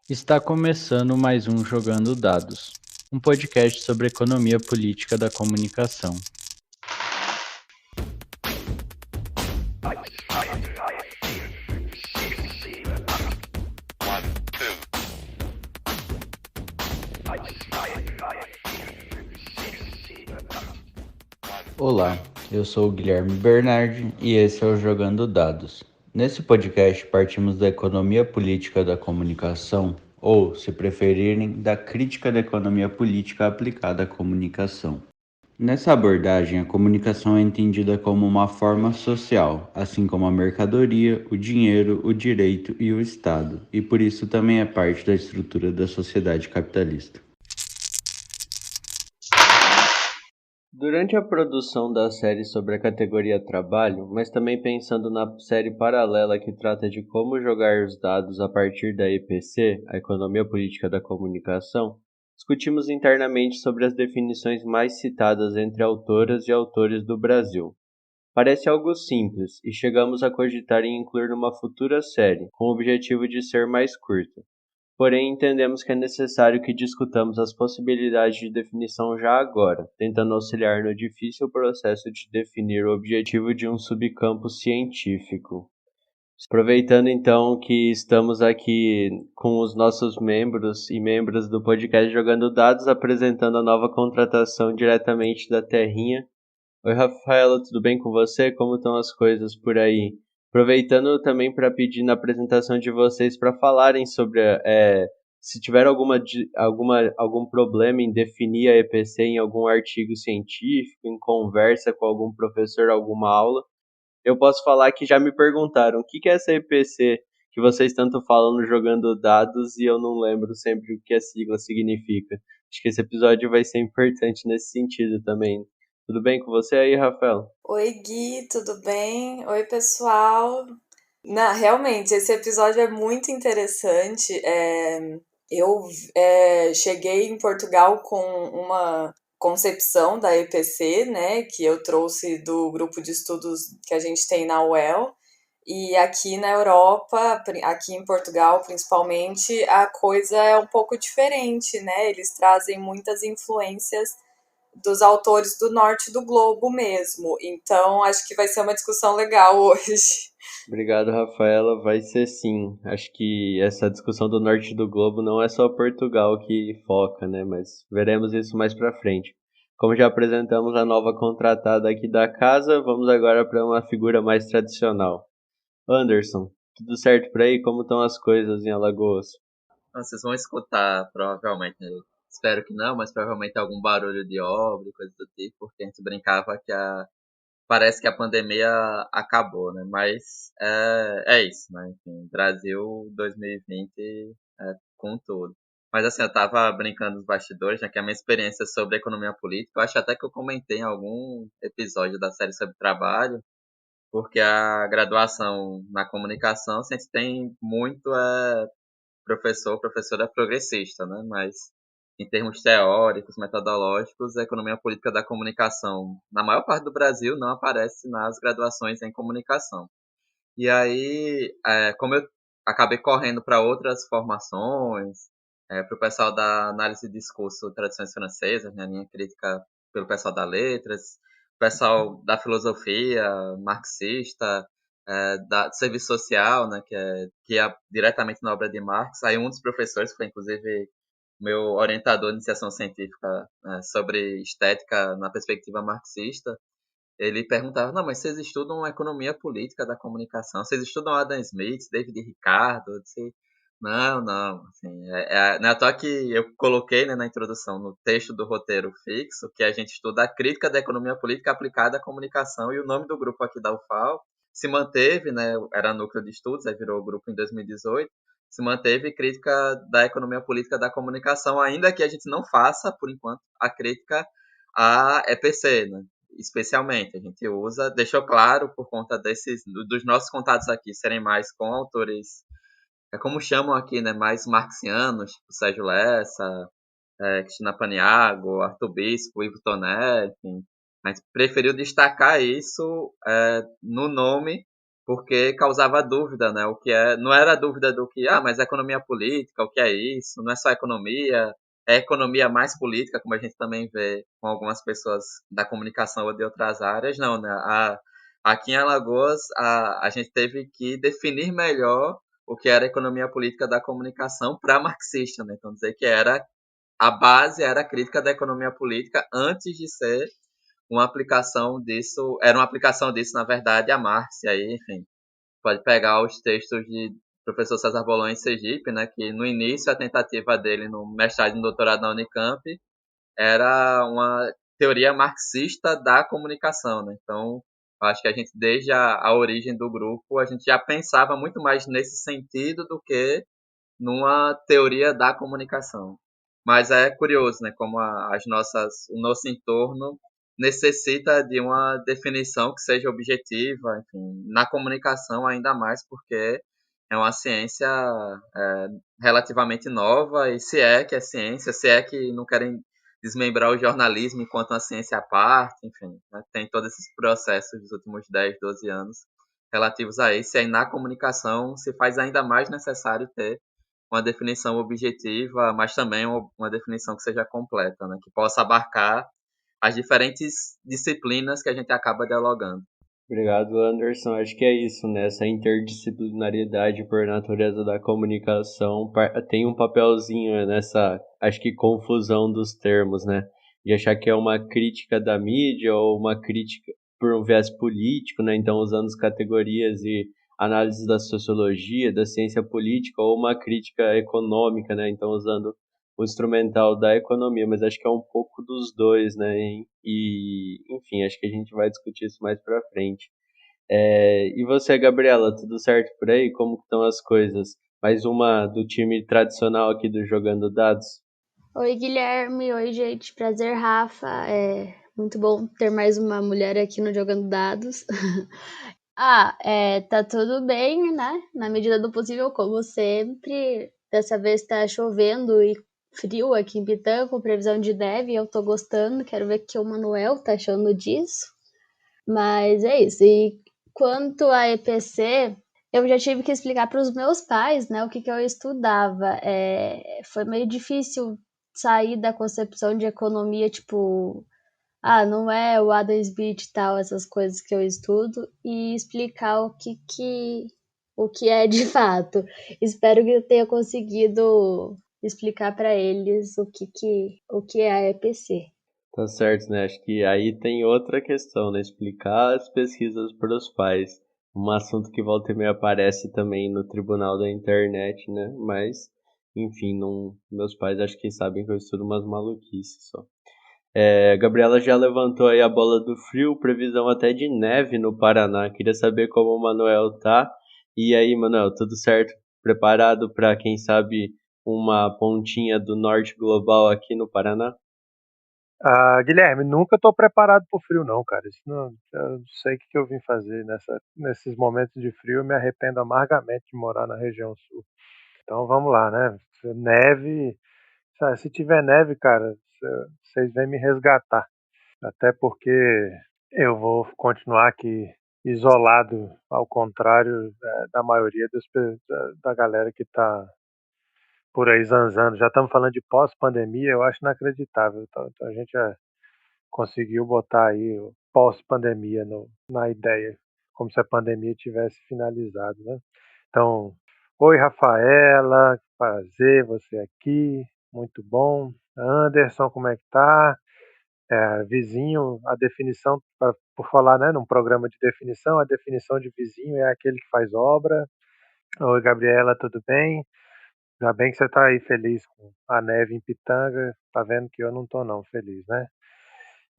Está começando mais um Jogando Dados, um podcast sobre economia política da comunicação. Olá, eu sou o Guilherme Bernardi e esse é o Jogando Dados. Nesse podcast partimos da economia política da comunicação, ou, se preferirem, da crítica da economia política aplicada à comunicação. Nessa abordagem, a comunicação é entendida como uma forma social, assim como a mercadoria, o dinheiro, o direito e o Estado, e por isso também é parte da estrutura da sociedade capitalista. Durante a produção da série sobre a categoria trabalho, mas também pensando na série paralela que trata de como jogar os dados a partir da EPC, a Economia Política da Comunicação, discutimos internamente sobre as definições mais citadas entre autoras e autores do Brasil. Parece algo simples e chegamos a cogitar em incluir numa futura série, com o objetivo de ser mais curta. Porém, entendemos que é necessário que discutamos as possibilidades de definição já agora, tentando auxiliar no difícil processo de definir o objetivo de um subcampo científico. Aproveitando então que estamos aqui com os nossos membros e membros do podcast Jogando Dados, apresentando a nova contratação diretamente da Terrinha. Oi, Rafaela, tudo bem com você? Como estão as coisas por aí? Aproveitando também para pedir na apresentação de vocês para falarem sobre se tiver algum problema em definir a EPC em algum artigo científico, em conversa com algum professor, alguma aula, eu posso falar que já me perguntaram o que é essa EPC que vocês tanto falam no Jogando Dados e eu não lembro sempre o que a sigla significa. Acho que esse episódio vai ser importante nesse sentido também. Tudo bem com você aí, Rafael? Oi, Gui, tudo bem? Oi, pessoal. Realmente, esse episódio é muito interessante. Eu cheguei em Portugal com uma concepção da EPC, né, que eu trouxe do grupo de estudos que a gente tem na UEL. E aqui na Europa, aqui em Portugal principalmente, a coisa é um pouco diferente, né? Eles trazem muitas influências dos autores do norte do globo mesmo. Então, acho que vai ser uma discussão legal hoje. Obrigado, Rafaela. Vai ser sim. Acho que essa discussão do norte do globo não é só Portugal que foca, né? Mas veremos isso mais pra frente. Como já apresentamos a nova contratada aqui da casa, vamos agora para uma figura mais tradicional. Anderson, tudo certo por aí? Como estão as coisas em Alagoas? Vocês vão escutar, provavelmente, né? Espero que não, mas provavelmente algum barulho de obra e coisa do tipo, porque a gente brincava que parece que a pandemia acabou, né? Mas é isso, né? Enfim, Brasil 2020 com tudo. Mas assim, eu tava brincando nos bastidores, né? Que a minha experiência sobre economia política, eu acho até que eu comentei em algum episódio da série sobre trabalho, porque a graduação na comunicação, a gente tem muito professora progressista, né? Mas em termos teóricos, metodológicos, a economia política da comunicação, na maior parte do Brasil, não aparece nas graduações em comunicação. E aí, como eu acabei correndo para outras formações, para o pessoal da análise de discurso tradições francesas, né, a minha crítica pelo pessoal da letras, o pessoal da filosofia marxista, do serviço social, né, que é diretamente na obra de Marx. Aí um dos professores, que foi inclusive meu orientador de iniciação científica, sobre estética na perspectiva marxista, ele perguntava: não, mas vocês estudam economia política da comunicação, vocês estudam Adam Smith, David Ricardo? Eu disse, não, não, assim, não é à toa que eu coloquei, né, na introdução, no texto do roteiro fixo, que a gente estuda a crítica da economia política aplicada à comunicação, e o nome do grupo aqui da UFAL se manteve, né, era núcleo de estudos, aí virou o grupo em 2018, se manteve crítica da economia política da comunicação, ainda que a gente não faça, por enquanto, a crítica à EPC, né? Especialmente. A gente usa, deixou claro por conta dos nossos contatos aqui serem mais com autores, como chamam aqui, né, mais marxianos, tipo Sérgio Lessa, Cristina Paniagua, Arthur Bispo, Ivo Toné, enfim. A gente preferiu destacar isso no nome porque causava dúvida, né? O que não era dúvida do que, mas é economia política, o que é isso? Não é só economia, é economia mais política, como a gente também vê com algumas pessoas da comunicação ou de outras áreas, não, né? Aqui em Alagoas, a gente teve que definir melhor o que era economia política da comunicação para marxista, né? Então dizer que a base era a crítica da economia política antes de ser era uma aplicação disso, na verdade, a Marx, e aí, enfim, pode pegar os textos de professor César Bolonha em Sergipe, né, que no início a tentativa dele no mestrado e no doutorado na Unicamp era uma teoria marxista da comunicação, né? Então, acho que a gente desde a origem do grupo, a gente já pensava muito mais nesse sentido do que numa teoria da comunicação. Mas é curioso, né, como o nosso entorno necessita de uma definição que seja objetiva, enfim, na comunicação ainda mais porque é uma ciência é, relativamente nova e se é que é ciência, se é que não querem desmembrar o jornalismo enquanto uma ciência à parte, enfim, né, tem todos esses processos dos últimos 10, 12 anos relativos a isso, e aí na comunicação se faz ainda mais necessário ter uma definição objetiva, mas também uma definição que seja completa, né? Que possa abarcar as diferentes disciplinas que a gente acaba dialogando. Obrigado, Anderson. Acho que é isso, né? Essa interdisciplinariedade por natureza da comunicação tem um papelzinho nessa, acho que, confusão dos termos, né? De achar que é uma crítica da mídia ou uma crítica por um viés político, né? Então, usando as categorias e análises da sociologia, da ciência política, ou uma crítica econômica, né? Então, usando o instrumental da economia, mas acho que é um pouco dos dois, né? E enfim, acho que a gente vai discutir isso mais pra frente. E você, Gabriela, tudo certo por aí? Como que estão as coisas? Mais uma do time tradicional aqui do Jogando Dados? Oi, Guilherme. Oi, gente. Prazer, Rafa. É muito bom ter mais uma mulher aqui no Jogando Dados. Tá tudo bem, né? Na medida do possível, como sempre. Dessa vez tá chovendo e frio aqui em Pitã, com previsão de neve. Eu tô gostando, quero ver o que o Manuel tá achando disso. Mas é isso. E quanto à EPC, eu já tive que explicar para os meus pais, né, o que eu estudava. Foi meio difícil sair da concepção de economia, tipo, não é o Adam Smith e tal, essas coisas que eu estudo, e explicar o que é de fato. Espero que eu tenha conseguido explicar para eles o que é a EPC. Tá certo, né? Acho que aí tem outra questão, né? Explicar as pesquisas para os pais. Um assunto que volta e meia aparece também no tribunal da internet, né? Mas, enfim, não, meus pais acho que sabem que eu estudo umas maluquices só. A Gabriela já levantou aí a bola do frio, previsão até de neve no Paraná. Queria saber como o Manuel tá. E aí, Manuel, tudo certo? Preparado para, quem sabe, uma pontinha do norte global aqui no Paraná? Guilherme, nunca estou preparado para o frio, não, cara. Isso não, eu não sei o que eu vim fazer nesses momentos de frio. Eu me arrependo amargamente de morar na região sul. Então vamos lá, né? Neve, se tiver neve, cara, vocês vêm me resgatar. Até porque eu vou continuar aqui isolado, ao contrário da maioria da galera que está por aí zanzando. Já estamos falando de pós-pandemia, eu acho inacreditável. Então a gente já conseguiu botar aí o pós-pandemia na ideia, como se a pandemia tivesse finalizado, né? Então, oi Rafaela, prazer você aqui, muito bom. Anderson, como é que tá? Vizinho, a definição, por falar, né, num programa de definição, a definição de vizinho é aquele que faz obra. Oi Gabriela, tudo bem? Ainda bem que você tá aí feliz com a neve em Pitanga, tá vendo que eu não tô não feliz, né?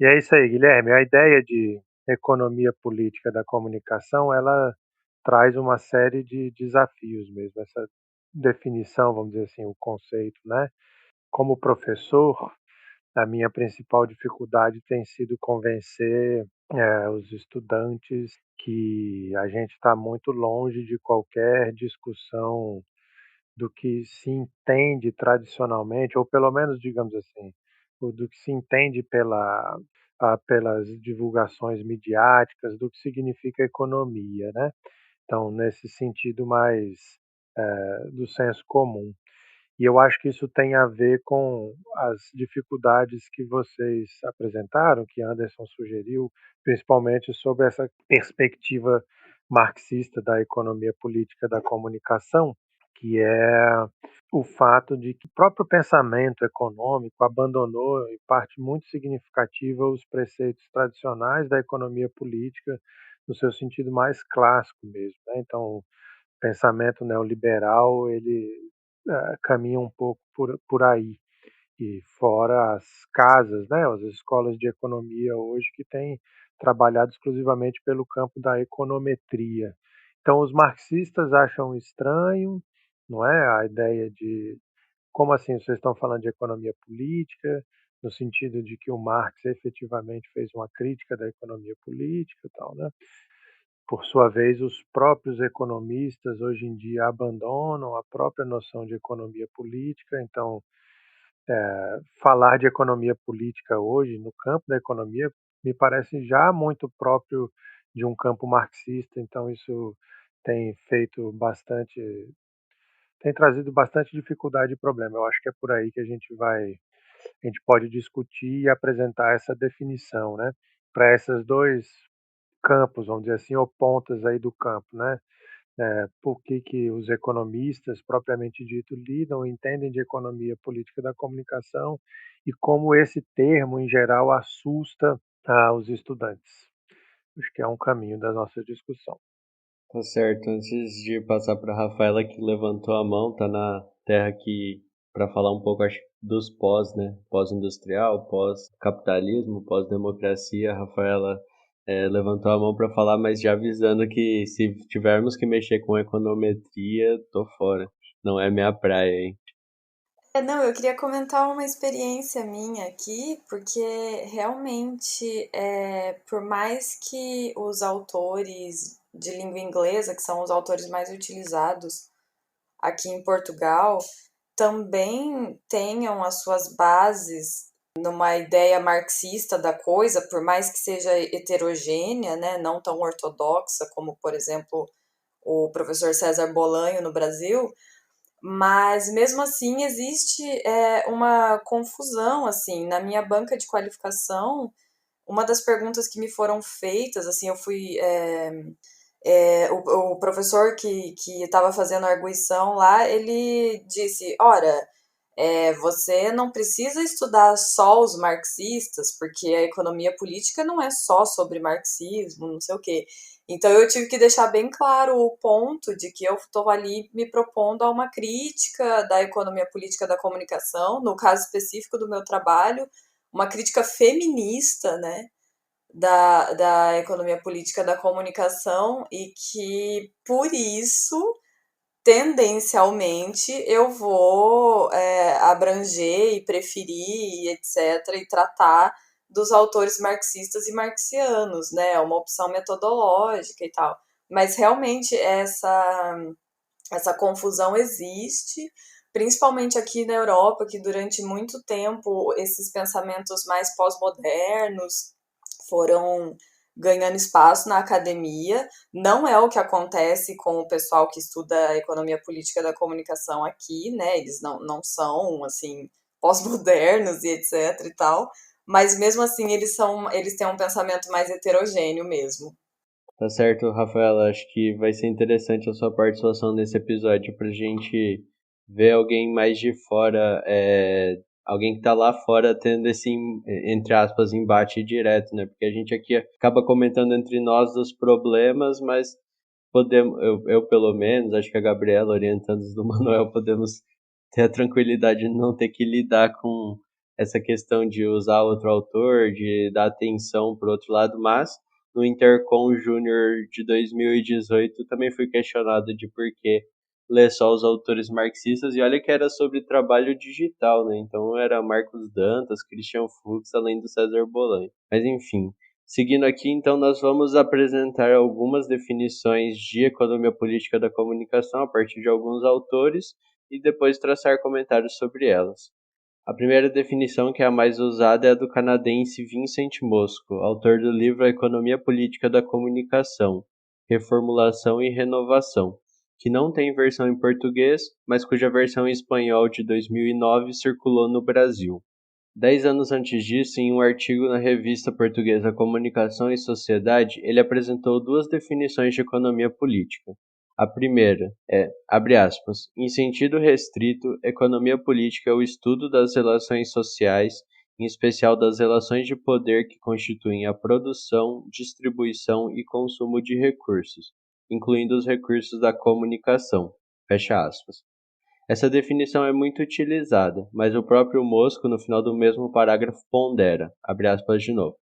E é isso aí, Guilherme. A ideia de economia política da comunicação, ela traz uma série de desafios mesmo. Essa definição, vamos dizer assim, o conceito, né? Como professor, a minha principal dificuldade tem sido convencer os estudantes que a gente está muito longe de qualquer discussão do que se entende tradicionalmente, ou pelo menos, digamos assim, do que se entende pelas divulgações midiáticas do que significa economia, né? Então, nesse sentido mais do senso comum. E eu acho que isso tem a ver com as dificuldades que vocês apresentaram, que Anderson sugeriu, principalmente sobre essa perspectiva marxista da economia política da comunicação, que é o fato de que o próprio pensamento econômico abandonou, em parte muito significativa, os preceitos tradicionais da economia política, no seu sentido mais clássico mesmo, né? Então, o pensamento neoliberal, ele caminha um pouco por aí. E fora as casas, né, as escolas de economia hoje que têm trabalhado exclusivamente pelo campo da econometria. Então, os marxistas acham estranho, não é, a ideia de como assim vocês estão falando de economia política, no sentido de que o Marx efetivamente fez uma crítica da economia política e tal, né? Por sua vez, os próprios economistas hoje em dia abandonam a própria noção de economia política, então falar de economia política hoje, no campo da economia, me parece já muito próprio de um campo marxista, então isso tem feito bastante, tem trazido bastante dificuldade e problema. Eu acho que é por aí que a gente pode discutir e apresentar essa definição, né? Para esses dois campos, vamos dizer assim, ou pontas aí do campo, né? Por que os economistas, propriamente dito, lidam, entendem de economia política da comunicação e como esse termo, em geral, assusta os estudantes. Acho que é um caminho da nossa discussão. Tá certo. Antes de passar para a Rafaela que levantou a mão, tá na terra aqui para falar um pouco, acho, dos pós, né? Pós-industrial, pós-capitalismo, pós-democracia. A Rafaela levantou a mão para falar, mas já avisando que se tivermos que mexer com econometria, tô fora. Não é minha praia, hein? Não, eu queria comentar uma experiência minha aqui, porque realmente, por mais que os autores de língua inglesa, que são os autores mais utilizados aqui em Portugal, também tenham as suas bases numa ideia marxista da coisa, por mais que seja heterogênea, né, não tão ortodoxa como, por exemplo, o professor César Bolanho no Brasil, mas mesmo assim existe uma confusão assim na minha banca de qualificação. Uma das perguntas que me foram feitas, assim, eu fui o professor que estava fazendo a arguição lá, ele disse, ora, você não precisa estudar só os marxistas, porque a economia política não é só sobre marxismo, não sei o quê. Então eu tive que deixar bem claro o ponto de que eu estou ali me propondo a uma crítica da economia política da comunicação, no caso específico do meu trabalho, uma crítica feminista, né, da economia política da comunicação e que, por isso, tendencialmente, eu vou abranger e preferir, e etc., e tratar dos autores marxistas e marxianos, né? É uma opção metodológica e tal. Mas realmente essa confusão existe, principalmente aqui na Europa, que durante muito tempo esses pensamentos mais pós-modernos foram ganhando espaço na academia. Não é o que acontece com o pessoal que estuda a economia política da comunicação aqui, né? Eles não são, assim, pós-modernos e etc e tal, mas mesmo assim eles têm um pensamento mais heterogêneo mesmo. Tá certo, Rafaela. Acho que vai ser interessante a sua participação nesse episódio pra gente ver alguém mais de fora, alguém que tá lá fora tendo esse, entre aspas, embate direto, né? Porque a gente aqui acaba comentando entre nós dos problemas, mas podemos, eu pelo menos, acho que a Gabriela, orientando os do Manuel, podemos ter a tranquilidade de não ter que lidar com essa questão de usar outro autor, de dar atenção pro outro lado, mas no Intercom Júnior de 2018 também fui questionado de por que ler só os autores marxistas, e olha que era sobre trabalho digital, né? Então era Marcos Dantas, Christian Fuchs, além do César Bolan. Mas enfim, seguindo aqui, então, nós vamos apresentar algumas definições de economia política da comunicação a partir de alguns autores e depois traçar comentários sobre elas. A primeira definição, que é a mais usada, é a do canadense Vincent Mosco, autor do livro A Economia Política da Comunicação. Reformulação e Renovação, que não tem versão em português, mas cuja versão em espanhol de 2009 circulou no Brasil. 10 anos antes disso, em um artigo na revista portuguesa Comunicação e Sociedade, ele apresentou duas definições de economia política. A primeira é, abre aspas, em sentido restrito, economia política é o estudo das relações sociais, em especial das relações de poder que constituem a produção, distribuição e consumo de recursos, incluindo os recursos da comunicação, fecha aspas. Essa definição é muito utilizada, mas o próprio Mosco, no final do mesmo parágrafo, pondera, abre aspas de novo.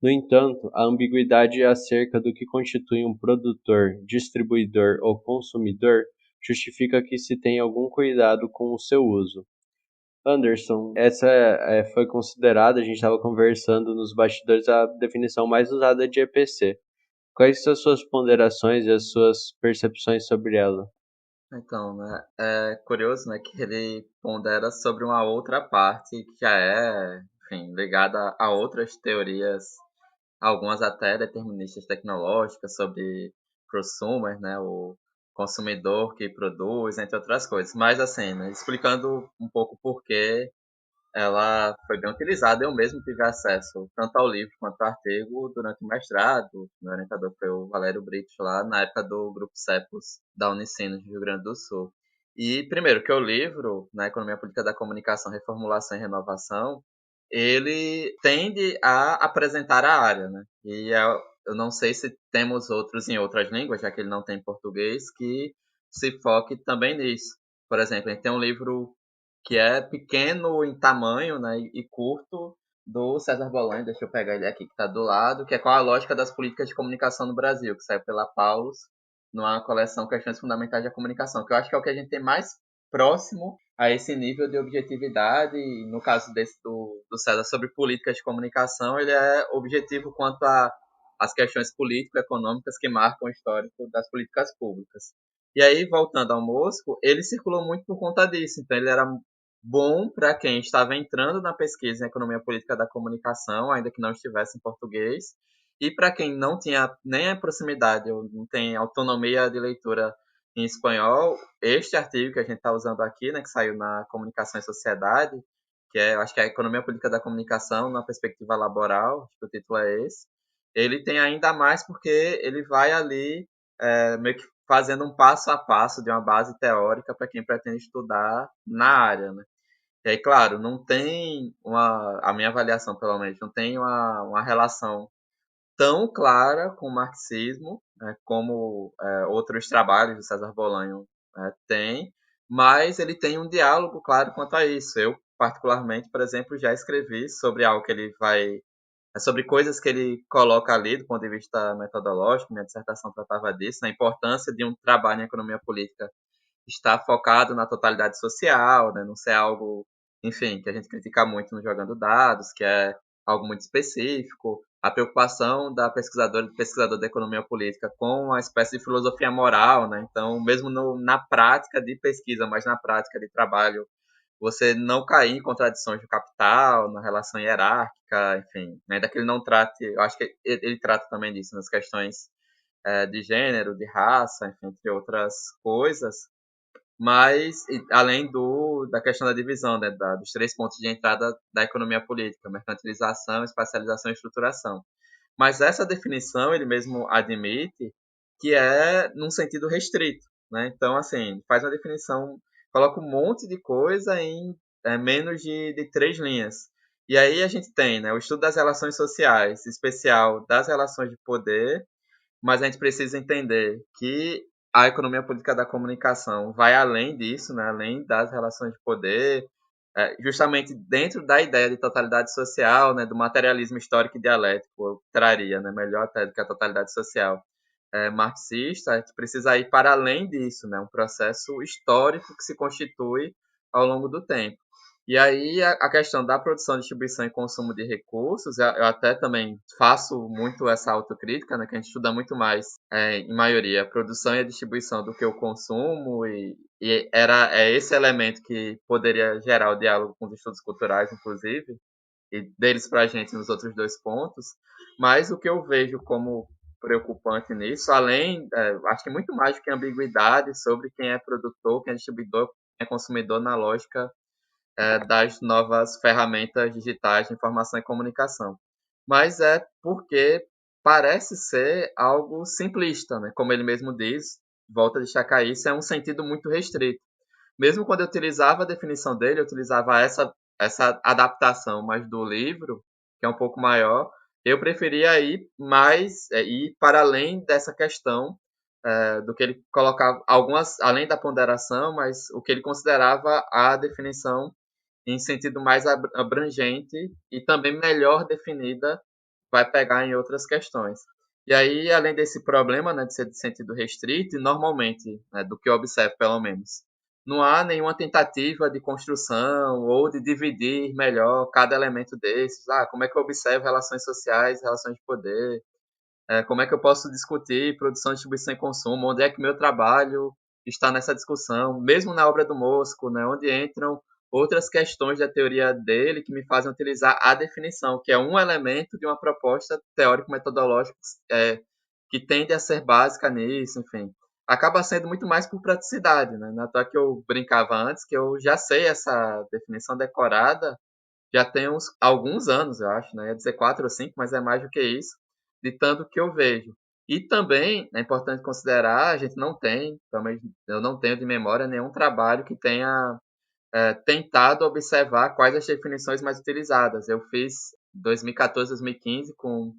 No entanto, a ambiguidade acerca do que constitui um produtor, distribuidor ou consumidor justifica que se tenha algum cuidado com o seu uso. Anderson, essa foi considerada, a gente estava conversando nos bastidores, a definição mais usada de EPC. Quais são as suas ponderações e as suas percepções sobre ela? Então, né, é curioso, né, que ele pondera sobre uma outra parte que já é, enfim, ligada a outras teorias, algumas até deterministas tecnológicas, sobre prosumer, né, o consumidor que produz, entre outras coisas. Mas, assim, né, explicando um pouco por que ela foi bem utilizada. Eu mesmo tive acesso tanto ao livro quanto ao artigo durante o mestrado. Meu orientador foi o Valério Brito, lá na época do grupo CEPOS da Unicinos, do Rio Grande do Sul. E, primeiro, que o livro, na Economia Política da Comunicação, Reformulação e Renovação, ele tende a apresentar a área, né? Eu não sei se temos outros em outras línguas, já que ele não tem em português, que se foque também nisso. Por exemplo, a gente tem um livro que é pequeno em tamanho, né, e curto, do César Bolanho, deixa eu pegar ele aqui que está do lado, que é Qual a Lógica das Políticas de Comunicação no Brasil, que saiu pela Paulus, numa coleção Questões Fundamentais da Comunicação, que eu acho que é o que a gente tem mais próximo a esse nível de objetividade, e no caso desse do César sobre políticas de comunicação, ele é objetivo quanto às questões político-econômicas que marcam o histórico das políticas públicas. E aí, voltando ao Mosco, ele circulou muito por conta disso, então ele era bom para quem estava entrando na pesquisa em economia política da comunicação, ainda que não estivesse em português, e para quem não tinha nem a proximidade ou não tem autonomia de leitura em espanhol, este artigo que a gente está usando aqui, né, que saiu na Comunicação e Sociedade, que é, acho que é a economia política da comunicação na perspectiva laboral, acho que o título é esse, ele tem ainda mais porque ele vai ali meio que fazendo um passo a passo de uma base teórica para quem pretende estudar na área, né? E aí, claro, não tem a minha avaliação, pelo menos, não tem uma relação tão clara com o marxismo, né, como outros trabalhos de César Bolanho têm, mas ele tem um diálogo claro quanto a isso. Eu, particularmente, por exemplo, já escrevi sobre algo que ele vai sobre coisas que ele coloca ali do ponto de vista metodológico. Minha dissertação tratava disso, a importância de um trabalho em economia política estar focado na totalidade social, né, não ser algo, enfim, que a gente critica muito no Jogando Dados, que é algo muito específico, a preocupação da pesquisadora e pesquisador da economia política com uma espécie de filosofia moral, né? Então, mesmo na prática de pesquisa, mas na prática de trabalho, você não cair em contradições do capital, na relação hierárquica, enfim, né? Ainda que ele não trate, eu acho que ele trata também disso nas questões de gênero, de raça, enfim, entre outras coisas, mas além da questão da divisão, né, dos três pontos de entrada da economia política: mercantilização, espacialização e estruturação. Mas essa definição ele mesmo admite que é num sentido restrito, né? Então, assim, faz uma definição, coloca um monte de coisa em menos de 3 linhas. E aí a gente tem, né, o estudo das relações sociais, especial das relações de poder, mas a gente precisa entender que a economia política da comunicação vai além disso, né? Além das relações de poder, justamente dentro da ideia de totalidade social, né? Do materialismo histórico e dialético, eu traria, né? Melhor até do que a totalidade social marxista. A gente precisa ir para além disso, né? Um processo histórico que se constitui ao longo do tempo. E aí a questão da produção, distribuição e consumo de recursos, eu até também faço muito essa autocrítica, né, que a gente estuda muito mais, em maioria, a produção e a distribuição do que o consumo, e é esse elemento que poderia gerar o diálogo com os estudos culturais, inclusive, e deles para a gente nos outros dois pontos. Mas o que eu vejo como preocupante nisso, além, acho que muito mais do que ambiguidade sobre quem é produtor, quem é distribuidor, quem é consumidor na lógica das novas ferramentas digitais de informação e comunicação. Mas é porque parece ser algo simplista, né? Como ele mesmo diz, volta a destacar isso, é um sentido muito restrito. Mesmo quando eu utilizava a definição dele, eu utilizava essa adaptação mais do livro, que é um pouco maior, eu preferia ir para além dessa questão do que ele colocava, algumas além da ponderação, mas o que ele considerava a definição em sentido mais abrangente e também melhor definida, vai pegar em outras questões. E aí, além desse problema, né, de ser de sentido restrito, e normalmente, né, do que eu observo pelo menos, não há nenhuma tentativa de construção ou de dividir melhor cada elemento desses. Como é que eu observo relações sociais, relações de poder? Como é que eu posso discutir produção, distribuição e consumo? Onde é que meu trabalho está nessa discussão? Mesmo na obra do Mosco, né, onde entram outras questões da teoria dele que me fazem utilizar a definição, que é um elemento de uma proposta teórico-metodológica que tende a ser básica nisso, enfim. Acaba sendo muito mais por praticidade, né? Na toa que eu brincava antes, que eu já sei essa definição decorada, já tem alguns anos, eu acho, né? Ia dizer 4 ou 5, mas é mais do que isso, de tanto que eu vejo. E também é importante considerar, a gente não tem, também eu não tenho de memória nenhum trabalho que tenha tentado observar quais as definições mais utilizadas. Eu fiz 2014, 2015 com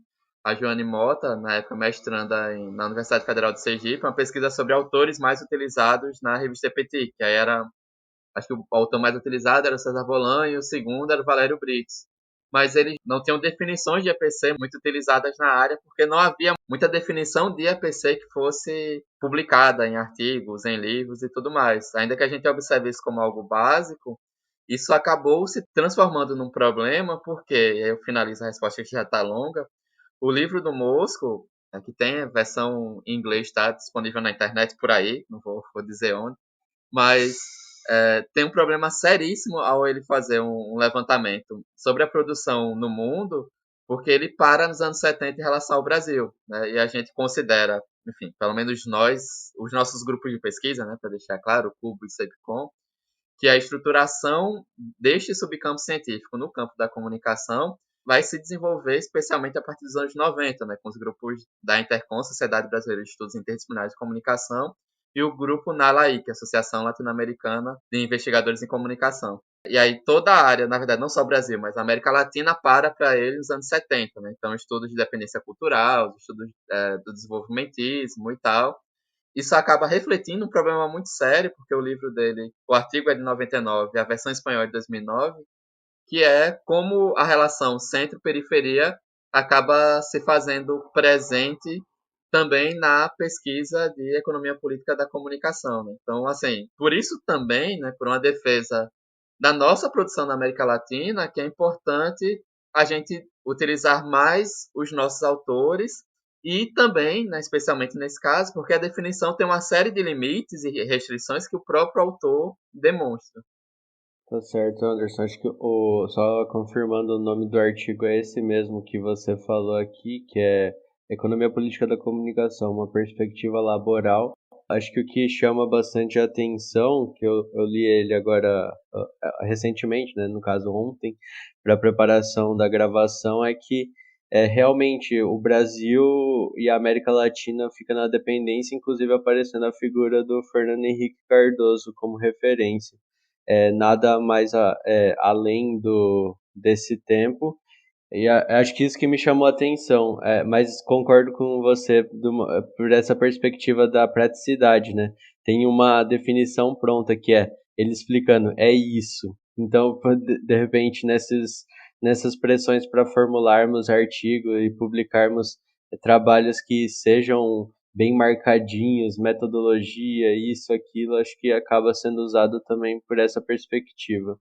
a Joane Mota, na época mestranda na Universidade Federal de Sergipe, uma pesquisa sobre autores mais utilizados na revista EPT, que aí era, acho que o autor mais utilizado era o César Bolan e o segundo era o Valério Brits. Mas eles não tinham definições de EPC muito utilizadas na área, porque não havia muita definição de EPC que fosse publicada em artigos, em livros e tudo mais. Ainda que a gente observe isso como algo básico, isso acabou se transformando num problema, porque, eu finalizo a resposta que já está longa, o livro do Mosco, que tem a versão em inglês, está disponível na internet por aí, não vou dizer onde, mas tem um problema seríssimo ao ele fazer um levantamento sobre a produção no mundo, porque ele para nos anos 70 em relação ao Brasil, né? E a gente considera, enfim, pelo menos nós, os nossos grupos de pesquisa, né, para deixar claro, o Cubo e o SEBCOM, que a estruturação deste subcampo científico no campo da comunicação vai se desenvolver especialmente a partir dos anos 90, né, com os grupos da Intercom, Sociedade Brasileira de Estudos Interdisciplinares de Comunicação, e o grupo NALAI, que é a Associação Latino-Americana de Investigadores em Comunicação. E aí toda a área, na verdade não só o Brasil, mas a América Latina para ele nos anos 70. Né? Então estudos de dependência cultural, estudos do desenvolvimentismo e tal. Isso acaba refletindo um problema muito sério, porque o livro dele, o artigo é de 99, a versão espanhola é de 2009, que é como a relação centro-periferia acaba se fazendo presente também na pesquisa de economia política da comunicação. Né? Então, assim, por isso também, né, por uma defesa da nossa produção na América Latina, que é importante a gente utilizar mais os nossos autores e também, né, especialmente nesse caso, porque a definição tem uma série de limites e restrições que o próprio autor demonstra. Tá certo, Anderson. Acho que só confirmando o nome do artigo é esse mesmo que você falou aqui, que é Economia Política da Comunicação, uma perspectiva laboral. Acho que o que chama bastante a atenção, que eu li ele agora recentemente, né, no caso ontem, para a preparação da gravação, é que realmente o Brasil e a América Latina fica na dependência, inclusive aparecendo a figura do Fernando Henrique Cardoso como referência. Nada mais além desse tempo. E acho que isso que me chamou a atenção, mas concordo com você por essa perspectiva da praticidade, né? Tem uma definição pronta que é ele explicando, é isso. Então, de repente, nessas pressões para formularmos artigos e publicarmos trabalhos que sejam bem marcadinhos, metodologia, isso, aquilo, acho que acaba sendo usado também por essa perspectiva.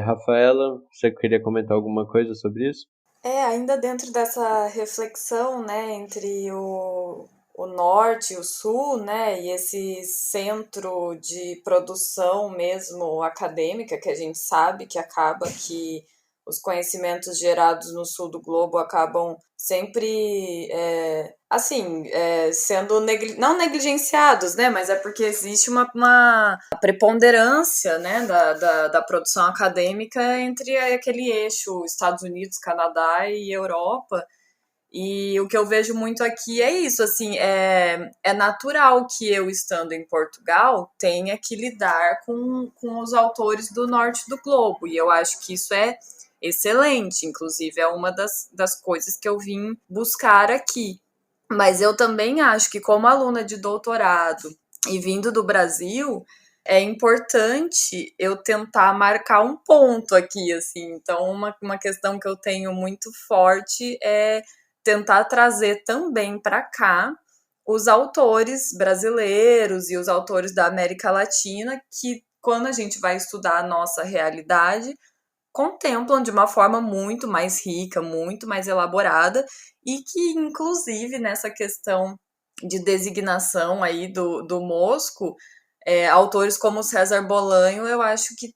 Rafaela, você queria comentar alguma coisa sobre isso? Ainda dentro dessa reflexão, né, entre o norte e o sul, né, e esse centro de produção mesmo acadêmica, que a gente sabe que acaba que os conhecimentos gerados no sul do globo acabam sempre assim, sendo não negligenciados, né? Mas é porque existe uma preponderância, né, da produção acadêmica entre aquele eixo Estados Unidos, Canadá e Europa. E o que eu vejo muito aqui é isso, assim, é natural que eu, estando em Portugal, tenha que lidar com os autores do norte do globo. E eu acho que isso é excelente, inclusive é uma das coisas que eu vim buscar aqui. Mas eu também acho que, como aluna de doutorado e vindo do Brasil, é importante eu tentar marcar um ponto aqui, assim. Então, uma questão que eu tenho muito forte é tentar trazer também para cá os autores brasileiros e os autores da América Latina que, quando a gente vai estudar a nossa realidade, contemplam de uma forma muito mais rica, muito mais elaborada e que, inclusive, nessa questão de designação aí do Mosco, autores como César Bolanho, eu acho que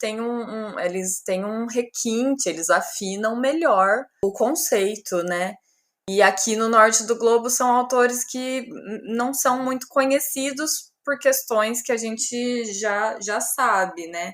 eles têm um requinte, eles afinam melhor o conceito, né? E aqui no norte do globo são autores que não são muito conhecidos por questões que a gente já sabe, né?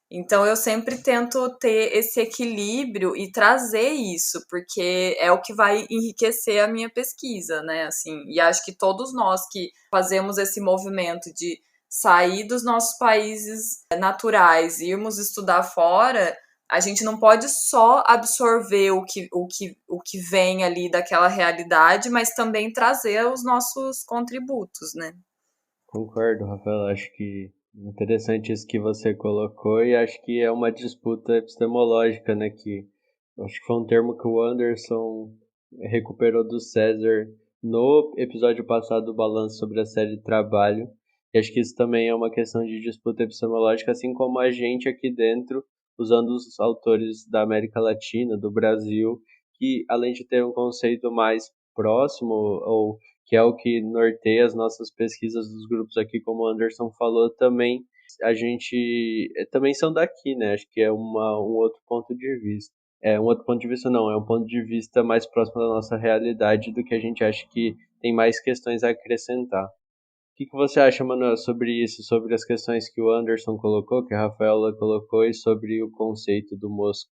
Então eu sempre tento ter esse equilíbrio e trazer isso, porque é o que vai enriquecer a minha pesquisa, né? Assim, e acho que todos nós que fazemos esse movimento de sair dos nossos países naturais, irmos estudar fora, a gente não pode só absorver o que vem ali daquela realidade, mas também trazer os nossos contributos, né? Concordo, Rafael. Acho que interessante isso que você colocou e acho que é uma disputa epistemológica, né? Que acho que foi um termo que o Anderson recuperou do César no episódio passado do Balanço sobre a série Trabalho. E acho que isso também é uma questão de disputa epistemológica, assim como a gente aqui dentro, usando os autores da América Latina, do Brasil, que além de ter um conceito mais próximo ou que é o que norteia as nossas pesquisas dos grupos aqui, como o Anderson falou, também a gente também são daqui, né? Acho que é um outro ponto de vista. É um outro ponto de vista, não, é um ponto de vista mais próximo da nossa realidade do que a gente acha que tem mais questões a acrescentar. O que você acha, Manuel, sobre isso, sobre as questões que o Anderson colocou, que a Rafaela colocou, e sobre o conceito do Mosco?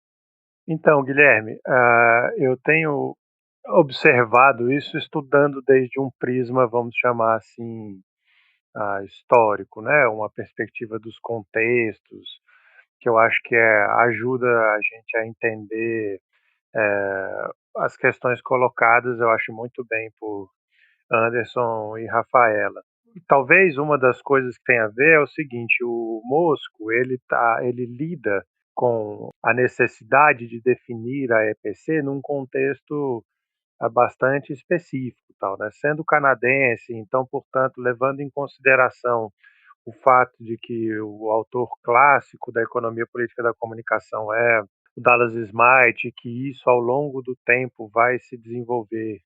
Então, Guilherme, eu tenho observado isso estudando desde um prisma, vamos chamar assim, histórico, né? Uma perspectiva dos contextos, que eu acho que ajuda a gente a entender as questões colocadas, eu acho muito bem por Anderson e Rafaela. E talvez uma das coisas que tem a ver é o seguinte: o Mosco ele lida com a necessidade de definir a EPC num contexto bastante específico, tal, né? Sendo canadense, então, portanto, levando em consideração o fato de que o autor clássico da economia política da comunicação é o Dallas Smith, que isso ao longo do tempo vai se desenvolver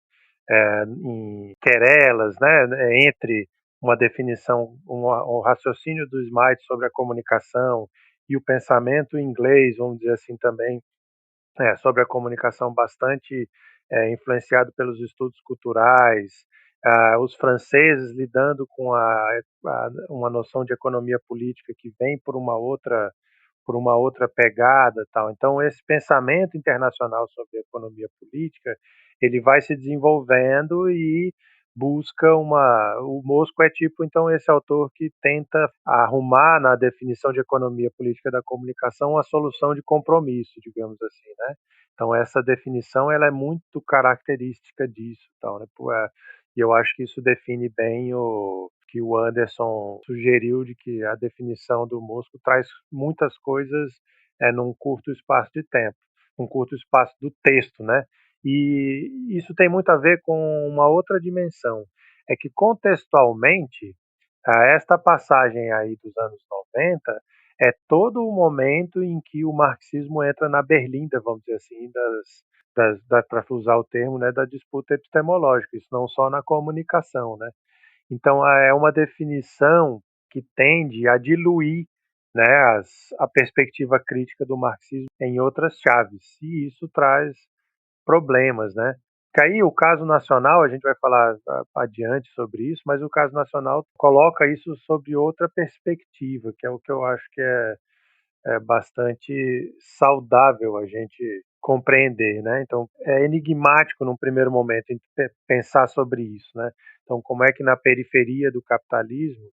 em querelas, né, entre uma definição, um raciocínio do Smith sobre a comunicação e o pensamento inglês, vamos dizer assim também, sobre a comunicação bastante influenciado pelos estudos culturais, os franceses lidando com uma noção de economia política que vem por uma outra pegada, tal. Então esse pensamento internacional sobre a economia política ele vai se desenvolvendo e busca o Mosco é tipo então esse autor que tenta arrumar na definição de economia política da comunicação uma solução de compromisso, digamos assim, né? Então essa definição ela é muito característica disso, tal, né? E eu acho que isso define bem o que o Anderson sugeriu de que a definição do Mosco traz muitas coisas num curto espaço de tempo, um curto espaço do texto, né? E isso tem muito a ver com uma outra dimensão, é que contextualmente esta passagem aí dos anos 90 é todo o momento em que o marxismo entra na berlinda, vamos dizer assim, para usar o termo, né, da disputa epistemológica, isso não só na comunicação, né? Então é uma definição que tende a diluir, né, a perspectiva crítica do marxismo em outras chaves, e isso traz problemas, né? Que aí o caso nacional, a gente vai falar adiante sobre isso, mas o caso nacional coloca isso sob outra perspectiva, que é o que eu acho que é bastante saudável a gente compreender, né? Então, é enigmático num primeiro momento pensar sobre isso, né? Então, como é que na periferia do capitalismo,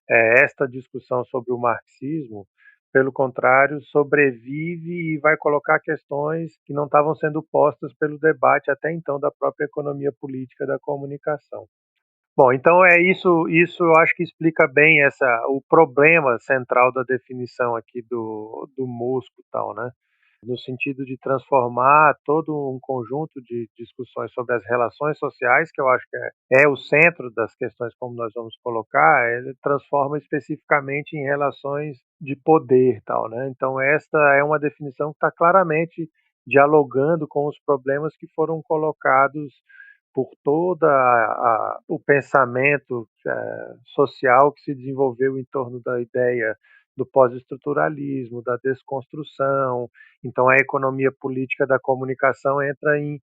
esta discussão sobre o marxismo, pelo contrário, sobrevive e vai colocar questões que não estavam sendo postas pelo debate até então da própria economia política da comunicação. Bom, então é isso. Isso eu acho que explica bem o problema central da definição aqui do Mosco e tal, né? No sentido de transformar todo um conjunto de discussões sobre as relações sociais, que eu acho que é o centro das questões, como nós vamos colocar, ele transforma especificamente em relações de poder e tal, né? Então esta é uma definição que está claramente dialogando com os problemas que foram colocados por todo o pensamento social que se desenvolveu em torno da ideia do pós-estruturalismo, da desconstrução. Então, a economia política da comunicação entra em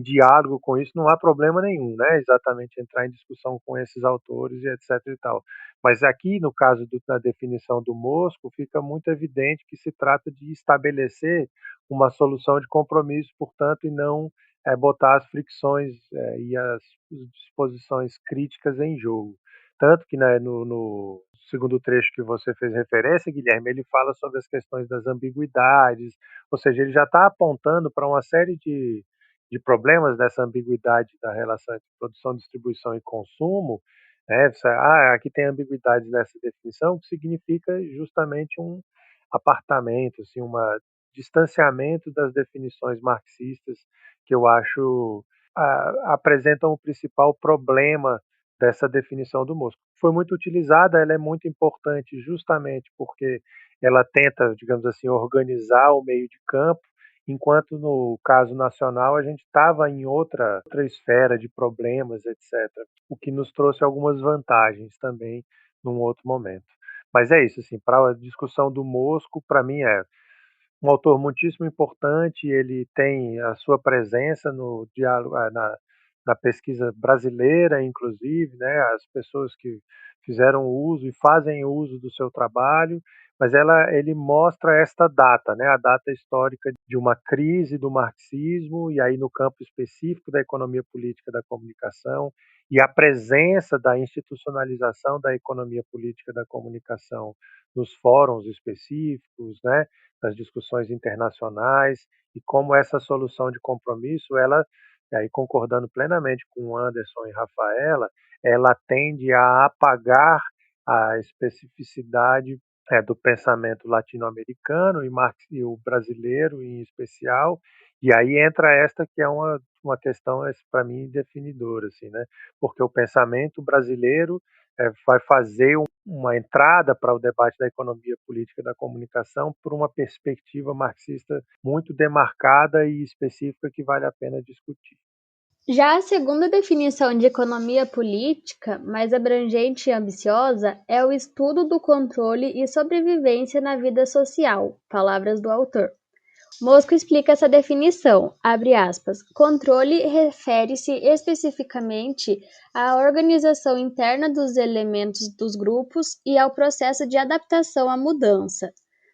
diálogo com isso, não há problema nenhum, né? Exatamente entrar em discussão com esses autores e etc. e tal. Mas aqui, no caso da definição do Mosco, fica muito evidente que se trata de estabelecer uma solução de compromisso, portanto, e não botar as fricções e as disposições críticas em jogo. Tanto que, né, no segundo trecho que você fez referência, Guilherme, ele fala sobre as questões das ambiguidades, ou seja, ele já está apontando para uma série de problemas dessa ambiguidade da relação entre produção, distribuição e consumo, né? Aqui tem ambiguidades nessa definição, que significa justamente um apartamento, assim, um distanciamento das definições marxistas que eu acho apresentam o principal problema dessa definição do Mosco. Foi muito utilizada, ela é muito importante justamente porque ela tenta, digamos assim, organizar o meio de campo, enquanto no caso nacional a gente estava em outra esfera de problemas, etc. O que nos trouxe algumas vantagens também num outro momento. Mas é isso, assim, para a discussão do Mosco, para mim é um autor muitíssimo importante, ele tem a sua presença no diálogo, na pesquisa brasileira, inclusive, né, as pessoas que fizeram uso e fazem uso do seu trabalho, mas ele mostra esta data, né, a data histórica de uma crise do marxismo, e aí no campo específico da economia política da comunicação, e a presença da institucionalização da economia política da comunicação nos fóruns específicos, né, das discussões internacionais, e como essa solução de compromisso, e aí concordando plenamente com Anderson e Rafaela, ela tende a apagar a especificidade do pensamento latino-americano e o brasileiro em especial, e aí entra esta que é uma questão, para mim, definidora, assim, né? Porque o pensamento brasileiro vai fazer uma entrada para o debate da economia política da comunicação por uma perspectiva marxista muito demarcada e específica que vale a pena discutir. Já a segunda definição de economia política, mais abrangente e ambiciosa, é o estudo do controle e sobrevivência na vida social, palavras do autor. Mosco explica essa definição, abre aspas, controle refere-se especificamente à organização interna dos elementos dos grupos e ao processo de adaptação à mudança.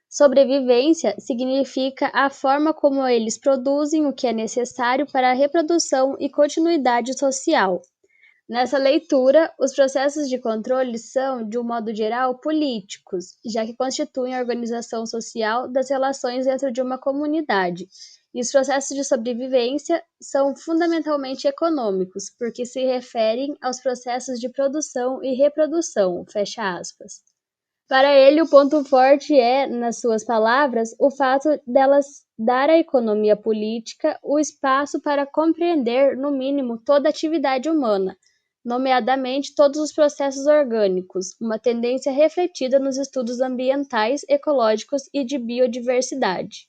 Sobrevivência significa a forma como eles produzem o que é necessário para a reprodução e continuidade social. Nessa leitura, os processos de controle são, de um modo geral, políticos, já que constituem a organização social das relações dentro de uma comunidade. E os processos de sobrevivência são fundamentalmente econômicos, porque se referem aos processos de produção e reprodução, fecha aspas. Para ele, o ponto forte é, nas suas palavras, o fato delas dar à economia política o espaço para compreender, no mínimo, toda a atividade humana, nomeadamente todos os processos orgânicos, uma tendência refletida nos estudos ambientais, ecológicos e de biodiversidade.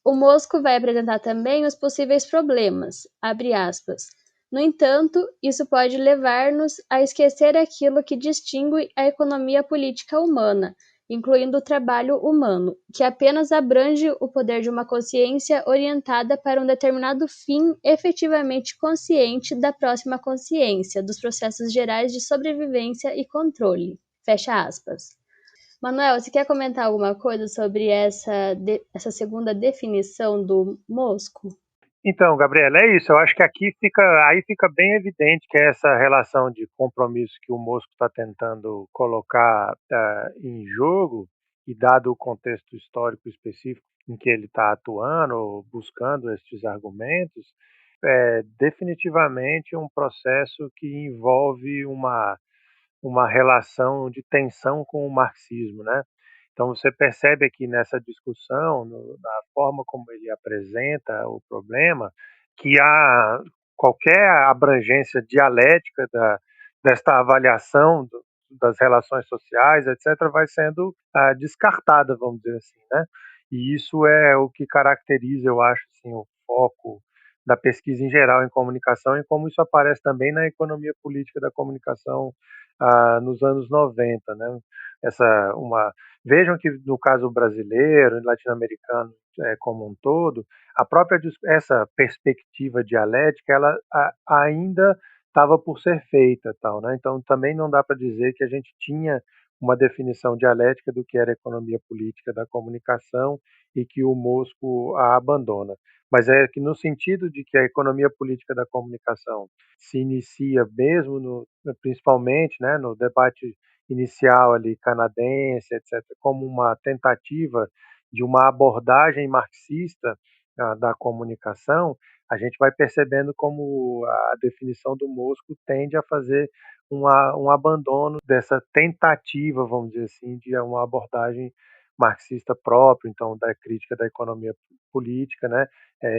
O Mosco vai apresentar também os possíveis problemas, abre aspas. No entanto, isso pode levar-nos a esquecer aquilo que distingue a economia política humana incluindo o trabalho humano, que apenas abrange o poder de uma consciência orientada para um determinado fim efetivamente consciente da próxima consciência, dos processos gerais de sobrevivência e controle. Fecha aspas. Manuel, você quer comentar alguma coisa sobre essa segunda definição do Mosco? Então, Gabriela, é isso. Eu acho que aí fica bem evidente que é essa relação de compromisso que o Mosco está tentando colocar em jogo, e dado o contexto histórico específico em que ele está atuando, buscando estes argumentos, é definitivamente um processo que envolve uma relação de tensão com o marxismo, né? Então você percebe aqui nessa discussão, na forma como ele apresenta o problema, que há qualquer abrangência dialética desta avaliação das relações sociais, etc., vai sendo descartada, vamos dizer assim, né? E isso é o que caracteriza, eu acho, assim, o foco da pesquisa em geral em comunicação e como isso aparece também na economia política da comunicação nos anos 90, né? Vejam que no caso brasileiro e latino-americano como um todo, essa perspectiva dialética ela ainda estava por ser feita, tal, né? Então também não dá para dizer que a gente tinha uma definição dialética do que era a economia política da comunicação e que o Mosco a abandona. Mas é que no sentido de que a economia política da comunicação se inicia mesmo, principalmente, né, no debate inicial ali canadense, etc., como uma tentativa de uma abordagem marxista da comunicação, a gente vai percebendo como a definição do Mosco tende a fazer um abandono dessa tentativa, vamos dizer assim, de uma abordagem marxista própria, então da crítica da economia política, né,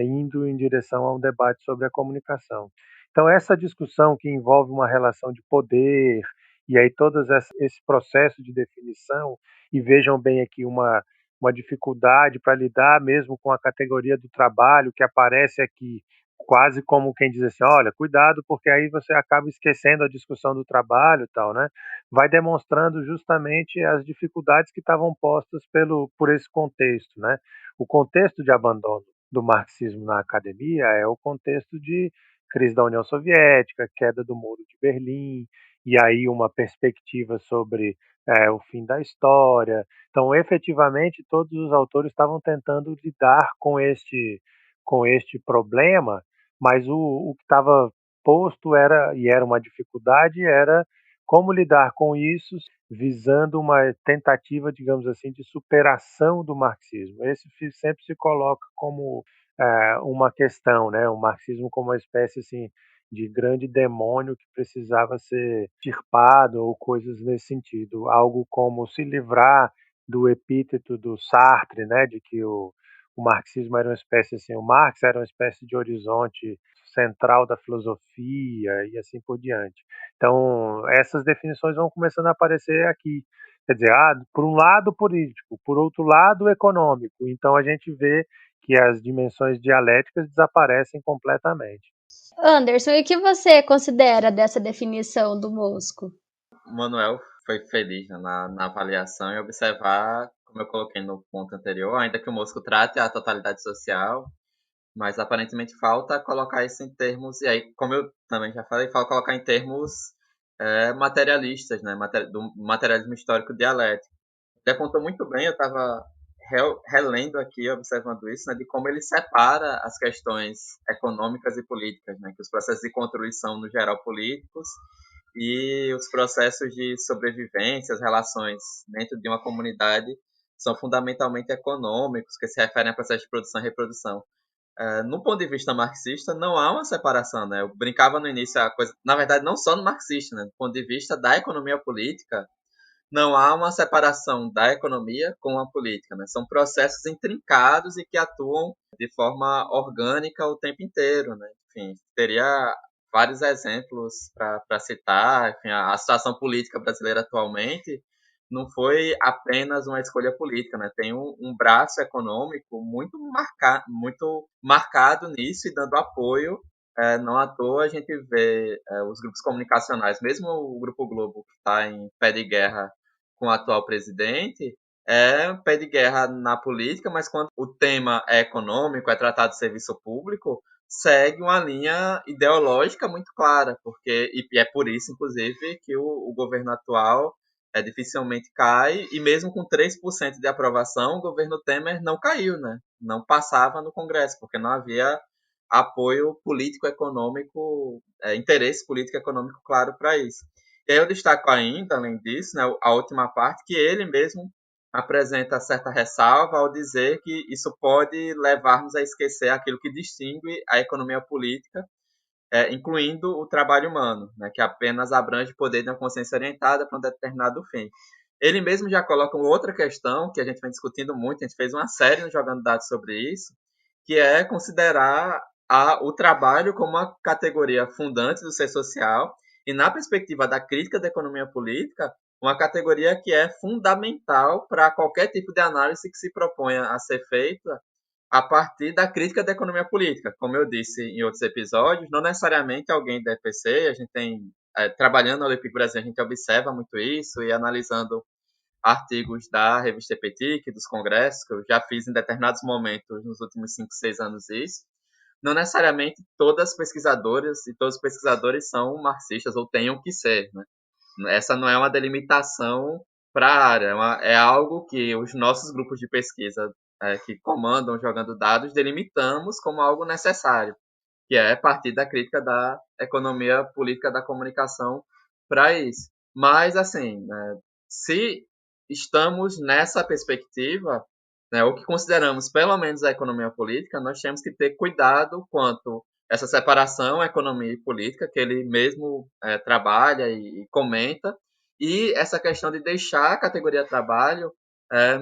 indo em direção a um debate sobre a comunicação. Então essa discussão que envolve uma relação de poder e aí esse processo de definição, e vejam bem aqui uma dificuldade para lidar mesmo com a categoria do trabalho que aparece aqui quase como quem diz assim, olha, cuidado porque aí você acaba esquecendo a discussão do trabalho e tal, né? Vai demonstrando justamente as dificuldades que estavam postas por esse contexto, né? O contexto de abandono do marxismo na academia é o contexto de crise da União Soviética, queda do Muro de Berlim, e aí uma perspectiva sobre o fim da história. Então, efetivamente, todos os autores estavam tentando lidar com este problema, mas o que estava posto era uma dificuldade, era como lidar com isso, visando uma tentativa, digamos assim, de superação do marxismo. Esse sempre se coloca como uma questão, né? O marxismo como uma espécie assim de grande demônio que precisava ser extirpado ou coisas nesse sentido, algo como se livrar do epíteto do Sartre, né, de que o marxismo era uma espécie assim, o Marx era uma espécie de horizonte central da filosofia e assim por diante. Então, essas definições vão começando a aparecer aqui. Quer dizer, por um lado político, por outro lado econômico. Então a gente vê que as dimensões dialéticas desaparecem completamente. Anderson, e o que você considera dessa definição do Mosco? O Manuel foi feliz na avaliação e observar, como eu coloquei no ponto anterior, ainda que o Mosco trate a totalidade social, mas aparentemente falta colocar isso em termos, e aí, como eu também já falei, falta colocar em termos materialistas, né, do materialismo histórico dialético. Ele apontou muito bem, eu estava relendo aqui, observando isso, né, de como ele separa as questões econômicas e políticas, né, que os processos de controle são, no geral, políticos, e os processos de sobrevivência, as relações dentro de uma comunidade são fundamentalmente econômicos, que se referem a processos de produção e reprodução. No ponto de vista marxista, não há uma separação, né? Eu brincava no início, a coisa, na verdade, não só no marxista, né? Do ponto de vista da economia política, não há uma separação da economia com a política, né? São processos intrincados e que atuam de forma orgânica o tempo inteiro, né? Enfim, teria vários exemplos para citar. Enfim, a situação política brasileira atualmente não foi apenas uma escolha política, né? Tem um braço econômico muito marcado nisso e dando apoio. Não à toa a gente vê os grupos comunicacionais, mesmo o Grupo Globo, que está em pé de guerra com o atual presidente, é um pé de guerra na política, mas quando o tema é econômico, é tratado de serviço público, segue uma linha ideológica muito clara, porque e é por isso, inclusive, que o governo atual dificilmente cai, e mesmo com 3% de aprovação, o governo Temer não caiu, né? Não passava no Congresso, porque não havia apoio político-econômico, interesse político-econômico claro para isso. E aí eu destaco ainda, além disso, né, a última parte, que ele mesmo apresenta certa ressalva ao dizer que isso pode levar-nos a esquecer aquilo que distingue a economia política, incluindo o trabalho humano, né, que apenas abrange o poder de uma consciência orientada para um determinado fim. Ele mesmo já coloca uma outra questão que a gente vem discutindo muito, a gente fez uma série no Jogando Dados sobre isso, que é considerar o trabalho como uma categoria fundante do ser social e, na perspectiva da crítica da economia política, uma categoria que é fundamental para qualquer tipo de análise que se proponha a ser feita a partir da crítica da economia política. Como eu disse em outros episódios, não necessariamente alguém da EPC, a gente tem, trabalhando no Olympic Brasil, a gente observa muito isso e analisando artigos da revista EPTIC, dos congressos, que eu já fiz em determinados momentos nos últimos 5, 6 anos isso, não necessariamente todas as pesquisadoras e todos os pesquisadores são marxistas ou tenham que ser, né? Essa não é uma delimitação para a área, é algo que os nossos grupos de pesquisa que comandam Jogando Dados delimitamos como algo necessário, que é partir da crítica da economia política da comunicação para isso. Mas, assim, né, se estamos nessa perspectiva, né, o que consideramos pelo menos a economia política, nós temos que ter cuidado quanto essa separação economia e política, que ele mesmo trabalha e comenta, e essa questão de deixar a categoria trabalho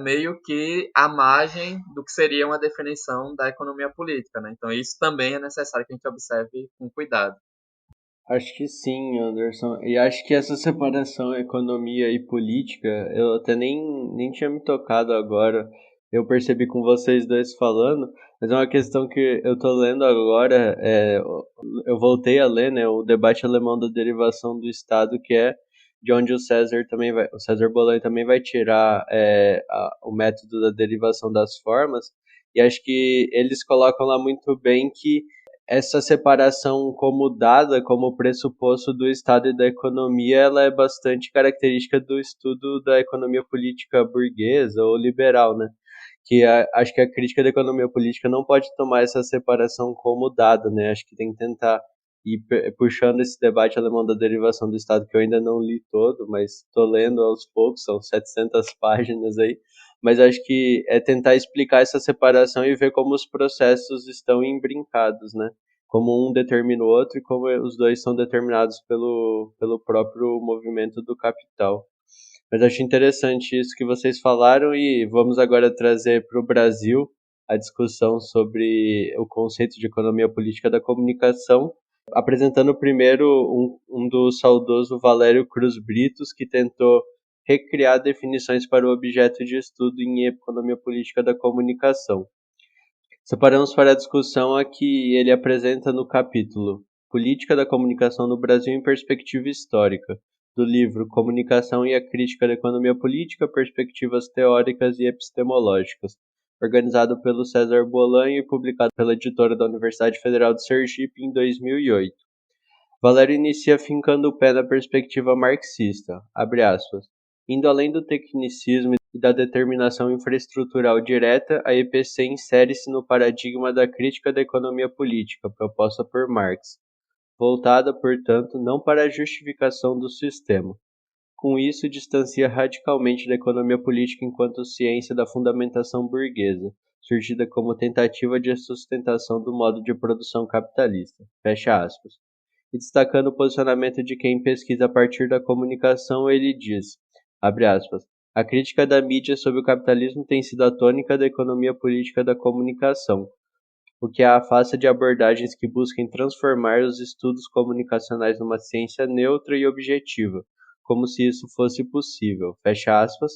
meio que à margem do que seria uma definição da economia política, né? Então isso também é necessário que a gente observe com cuidado. Acho que sim, Anderson. E acho que essa separação economia e política, eu até nem tinha me tocado agora. Eu percebi com vocês dois falando, mas é uma questão que eu tô lendo agora. Eu voltei a ler, né, o debate alemão da derivação do Estado, que é de onde o César Bolan também vai tirar o método da derivação das formas. E acho que eles colocam lá muito bem que essa separação como dada, como pressuposto do Estado e da economia, ela é bastante característica do estudo da economia política burguesa ou liberal, né? Acho que a crítica da economia política não pode tomar essa separação como dada, né? Acho que tem que tentar ir puxando esse debate alemão da derivação do Estado, que eu ainda não li todo, mas estou lendo aos poucos, são 700 páginas aí, mas acho que é tentar explicar essa separação e ver como os processos estão imbrincados, né? Como um determina o outro e como os dois são determinados pelo próprio movimento do capital. Mas acho interessante isso que vocês falaram e vamos agora trazer para o Brasil a discussão sobre o conceito de economia política da comunicação, apresentando primeiro um do saudoso Valério Cruz Britos, que tentou recriar definições para o objeto de estudo em economia política da comunicação. Separamos para a discussão a que ele apresenta no capítulo Política da Comunicação no Brasil em Perspectiva Histórica, do livro Comunicação e a Crítica da Economia Política, Perspectivas Teóricas e Epistemológicas, organizado pelo César Bolan e publicado pela editora da Universidade Federal de Sergipe em 2008. Valério inicia fincando o pé na perspectiva marxista, abre aspas, indo além do tecnicismo e da determinação infraestrutural direta, a EPC insere-se no paradigma da crítica da economia política proposta por Marx, voltada, portanto, não para a justificação do sistema. Com isso, distancia radicalmente da economia política enquanto ciência da fundamentação burguesa, surgida como tentativa de sustentação do modo de produção capitalista. Fecha aspas. E destacando o posicionamento de quem pesquisa a partir da comunicação, ele diz, abre aspas, a crítica da mídia sobre o capitalismo tem sido a tônica da economia política da comunicação, o que a afasta de abordagens que busquem transformar os estudos comunicacionais numa ciência neutra e objetiva, como se isso fosse possível, fecha aspas,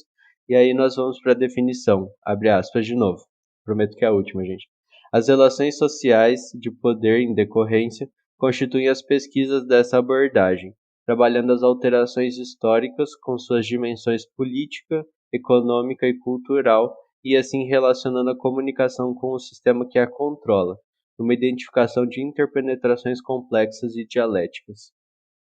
e aí nós vamos para a definição, abre aspas de novo, prometo que é a última, gente. As relações sociais de poder em decorrência constituem as pesquisas dessa abordagem, trabalhando as alterações históricas com suas dimensões política, econômica e cultural, e assim relacionando a comunicação com o sistema que a controla, numa identificação de interpenetrações complexas e dialéticas.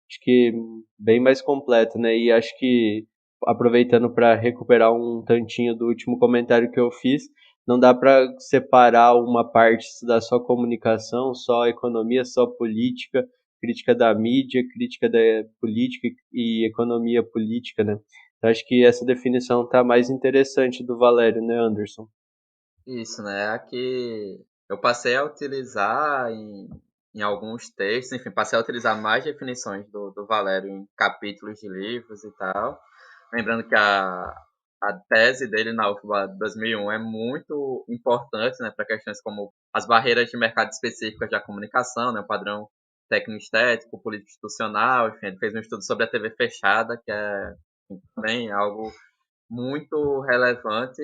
Acho que bem mais completo, né? E acho que, aproveitando para recuperar um tantinho do último comentário que eu fiz, não dá para separar uma parte, estudar só comunicação, só economia, só política, crítica da mídia, crítica da política e economia política, né? Então, acho que essa definição tá mais interessante do Valério, né, Anderson? Isso, né? Aqui eu passei a utilizar em alguns textos, enfim, passei a utilizar mais definições do Valério em capítulos de livros e tal. Lembrando que a tese dele na UFBA 2001 é muito importante, né, para questões como as barreiras de mercado específicas da comunicação, né, o padrão técnico-estético, político-institucional, enfim, ele fez um estudo sobre a TV fechada, que é também algo muito relevante.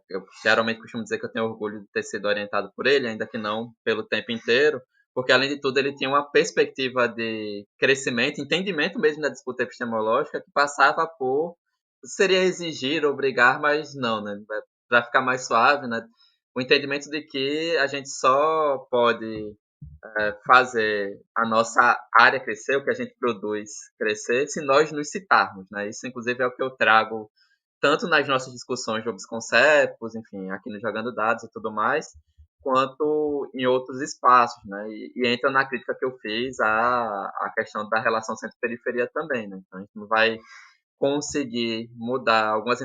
Eu geralmente costumo dizer que eu tenho orgulho de ter sido orientado por ele, ainda que não pelo tempo inteiro, porque além de tudo ele tinha uma perspectiva de crescimento, entendimento mesmo da disputa epistemológica que passava por, seria exigir, obrigar, mas não, né? Para ficar mais suave, né? O entendimento de que a gente só pode fazer a nossa área crescer, o que a gente produz crescer, se nós nos citarmos, né? Isso, inclusive, é o que eu trago tanto nas nossas discussões sobre os conceptos, enfim, aqui no Jogando Dados e tudo mais, quanto em outros espaços, né? E entra na crítica que eu fiz a questão da relação centro-periferia também, né? Então, a gente não vai conseguir mudar algumas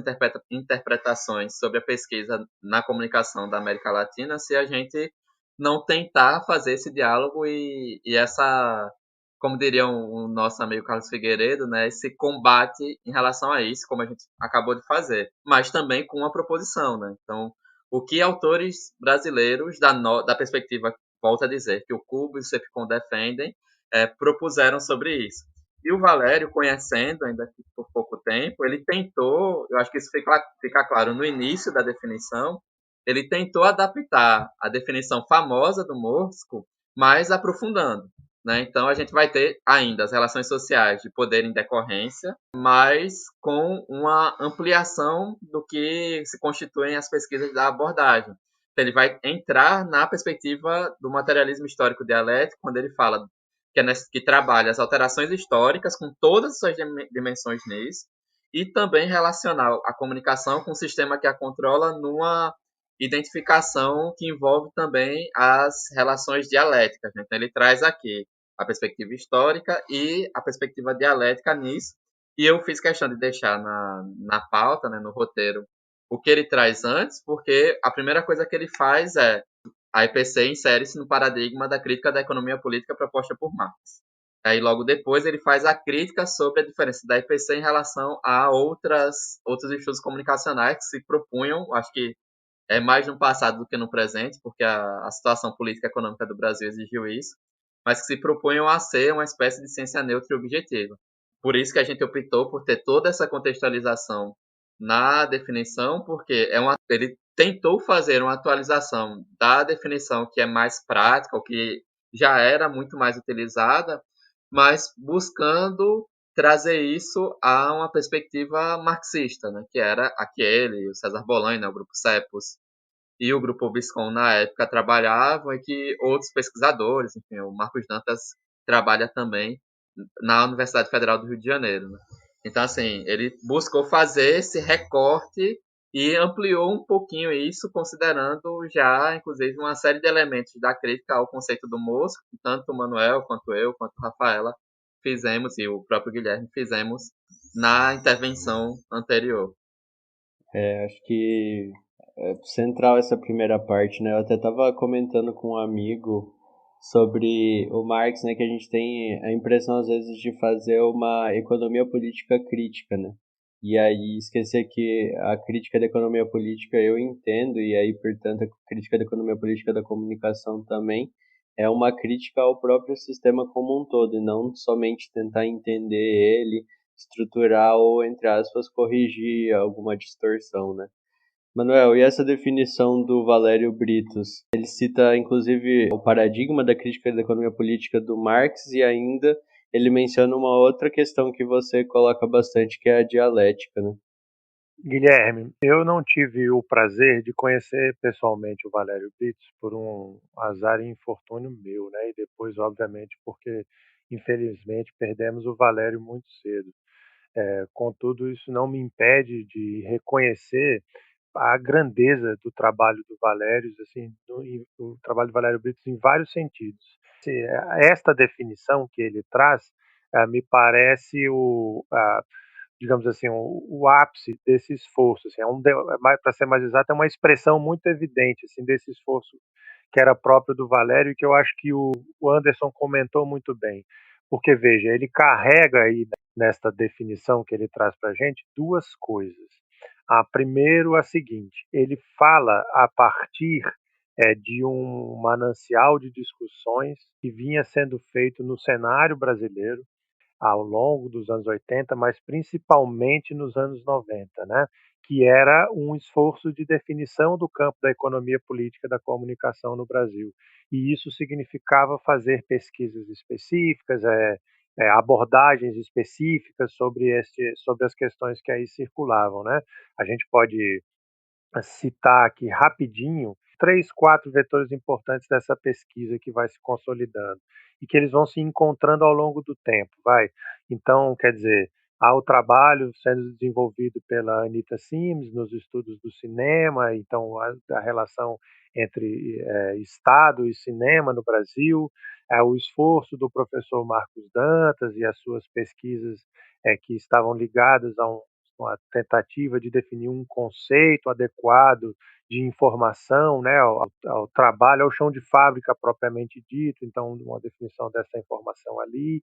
interpretações sobre a pesquisa na comunicação da América Latina se a gente não tentar fazer esse diálogo e essa, como diria o nosso amigo Carlos Figueiredo, né, esse combate em relação a isso, como a gente acabou de fazer, mas também com uma proposição, né? Então, o que autores brasileiros da perspectiva, volta a dizer, que o Cubo e o CEPCOM defendem, propuseram sobre isso. E o Valério, conhecendo ainda por pouco tempo, ele tentou, eu acho que isso fica claro no início da definição, ele tentou adaptar a definição famosa do Morsco, mas aprofundando. Né? Então, a gente vai ter ainda as relações sociais de poder em decorrência, mas com uma ampliação do que se constituem as pesquisas da abordagem. Então, ele vai entrar na perspectiva do materialismo histórico dialético, quando ele fala que trabalha as alterações históricas com todas as suas dimensões nisso, e também relacionar a comunicação com o sistema que a controla numa identificação que envolve também as relações dialéticas. Né? Então, ele traz aqui a perspectiva histórica e a perspectiva dialética nisso, e eu fiz questão de deixar na pauta, né, no roteiro, o que ele traz antes, porque a primeira coisa que ele faz é a EPC insere-se no paradigma da crítica da economia política proposta por Marx. Aí logo depois ele faz a crítica sobre a diferença da EPC em relação a outros estudos comunicacionais que se propunham, acho que é mais no passado do que no presente, porque a situação política e econômica do Brasil exigiu isso, mas que se propunham a ser uma espécie de ciência neutra e objetiva. Por isso que a gente optou por ter toda essa contextualização na definição, porque ele tentou fazer uma atualização da definição que é mais prática, ou que já era muito mais utilizada, mas buscando trazer isso a uma perspectiva marxista, né, que era aquele, o César Bolan, né, o grupo CEPOS, e o grupo Viscom na época trabalhavam, e que outros pesquisadores, enfim, o Marcos Dantas trabalha também na Universidade Federal do Rio de Janeiro. Né? Então, assim, ele buscou fazer esse recorte e ampliou um pouquinho isso, considerando já, inclusive, uma série de elementos da crítica ao conceito do Mosco, que tanto o Manuel, quanto eu, quanto a Rafaela fizemos, e o próprio Guilherme fizemos na intervenção anterior. Acho que é central essa primeira parte, né? Eu até estava comentando com um amigo sobre o Marx, né? Que a gente tem a impressão, às vezes, de fazer uma economia política crítica, né? E aí esquecer que a crítica da economia política eu entendo, e aí, portanto, a crítica da economia política da comunicação também é uma crítica ao próprio sistema como um todo, e não somente tentar entender ele, estruturar ou, entre aspas, corrigir alguma distorção, né? Manuel, e essa definição do Valério Britos? Ele cita, inclusive, o paradigma da crítica da economia política do Marx e ainda ele menciona uma outra questão que você coloca bastante, que é a dialética, né? Guilherme, eu não tive o prazer de conhecer pessoalmente o Valério Brito por um azar e infortúnio meu, né? E depois, obviamente, porque infelizmente perdemos o Valério muito cedo. Contudo, isso não me impede de reconhecer a grandeza do trabalho do Valério, assim, do trabalho do Valério Brito em vários sentidos. Esta definição que ele traz me parece digamos assim, o ápice desse esforço. Assim, para ser mais exato, é uma expressão muito evidente assim, desse esforço que era próprio do Valério e que eu acho que o Anderson comentou muito bem. Porque, veja, ele carrega aí nesta definição que ele traz para a gente duas coisas. Primeiro, a seguinte: ele fala a partir de um manancial de discussões que vinha sendo feito no cenário brasileiro ao longo dos anos 80, mas principalmente nos anos 90, né? Que era um esforço de definição do campo da economia política da comunicação no Brasil. E isso significava fazer pesquisas específicas, abordagens específicas sobre as questões que aí circulavam, né? A gente pode citar aqui rapidinho três, quatro vetores importantes dessa pesquisa que vai se consolidando e que eles vão se encontrando ao longo do tempo, vai. Então, quer dizer, há o trabalho sendo desenvolvido pela Anita Sims nos estudos do cinema, então a relação entre Estado e cinema no Brasil, o esforço do professor Marcos Dantas e as suas pesquisas que estavam ligadas a uma tentativa de definir um conceito adequado de informação, né, ao trabalho, ao chão de fábrica propriamente dito, então uma definição dessa informação ali,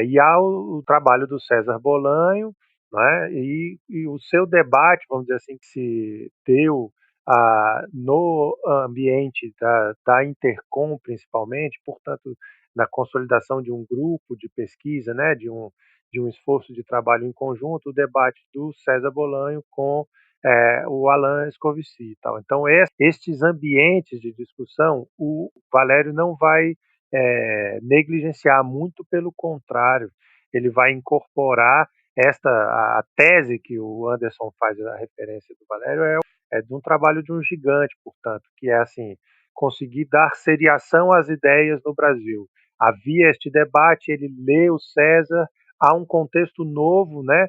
e ao o trabalho do César Bolanho, né, e o seu debate, vamos dizer assim, que se deu no ambiente da Intercom, principalmente, portanto, na consolidação de um grupo de pesquisa, né, de um esforço de trabalho em conjunto, o debate do César Bolanho com o Alain Escovici e tal. Então, estes ambientes de discussão, o Valério não vai negligenciar, muito pelo contrário, ele vai incorporar a tese que o Anderson faz a referência do Valério de um trabalho de um gigante, portanto, que é assim, conseguir dar seriação às ideias no Brasil. Havia este debate, ele lê o César, há um contexto novo, né,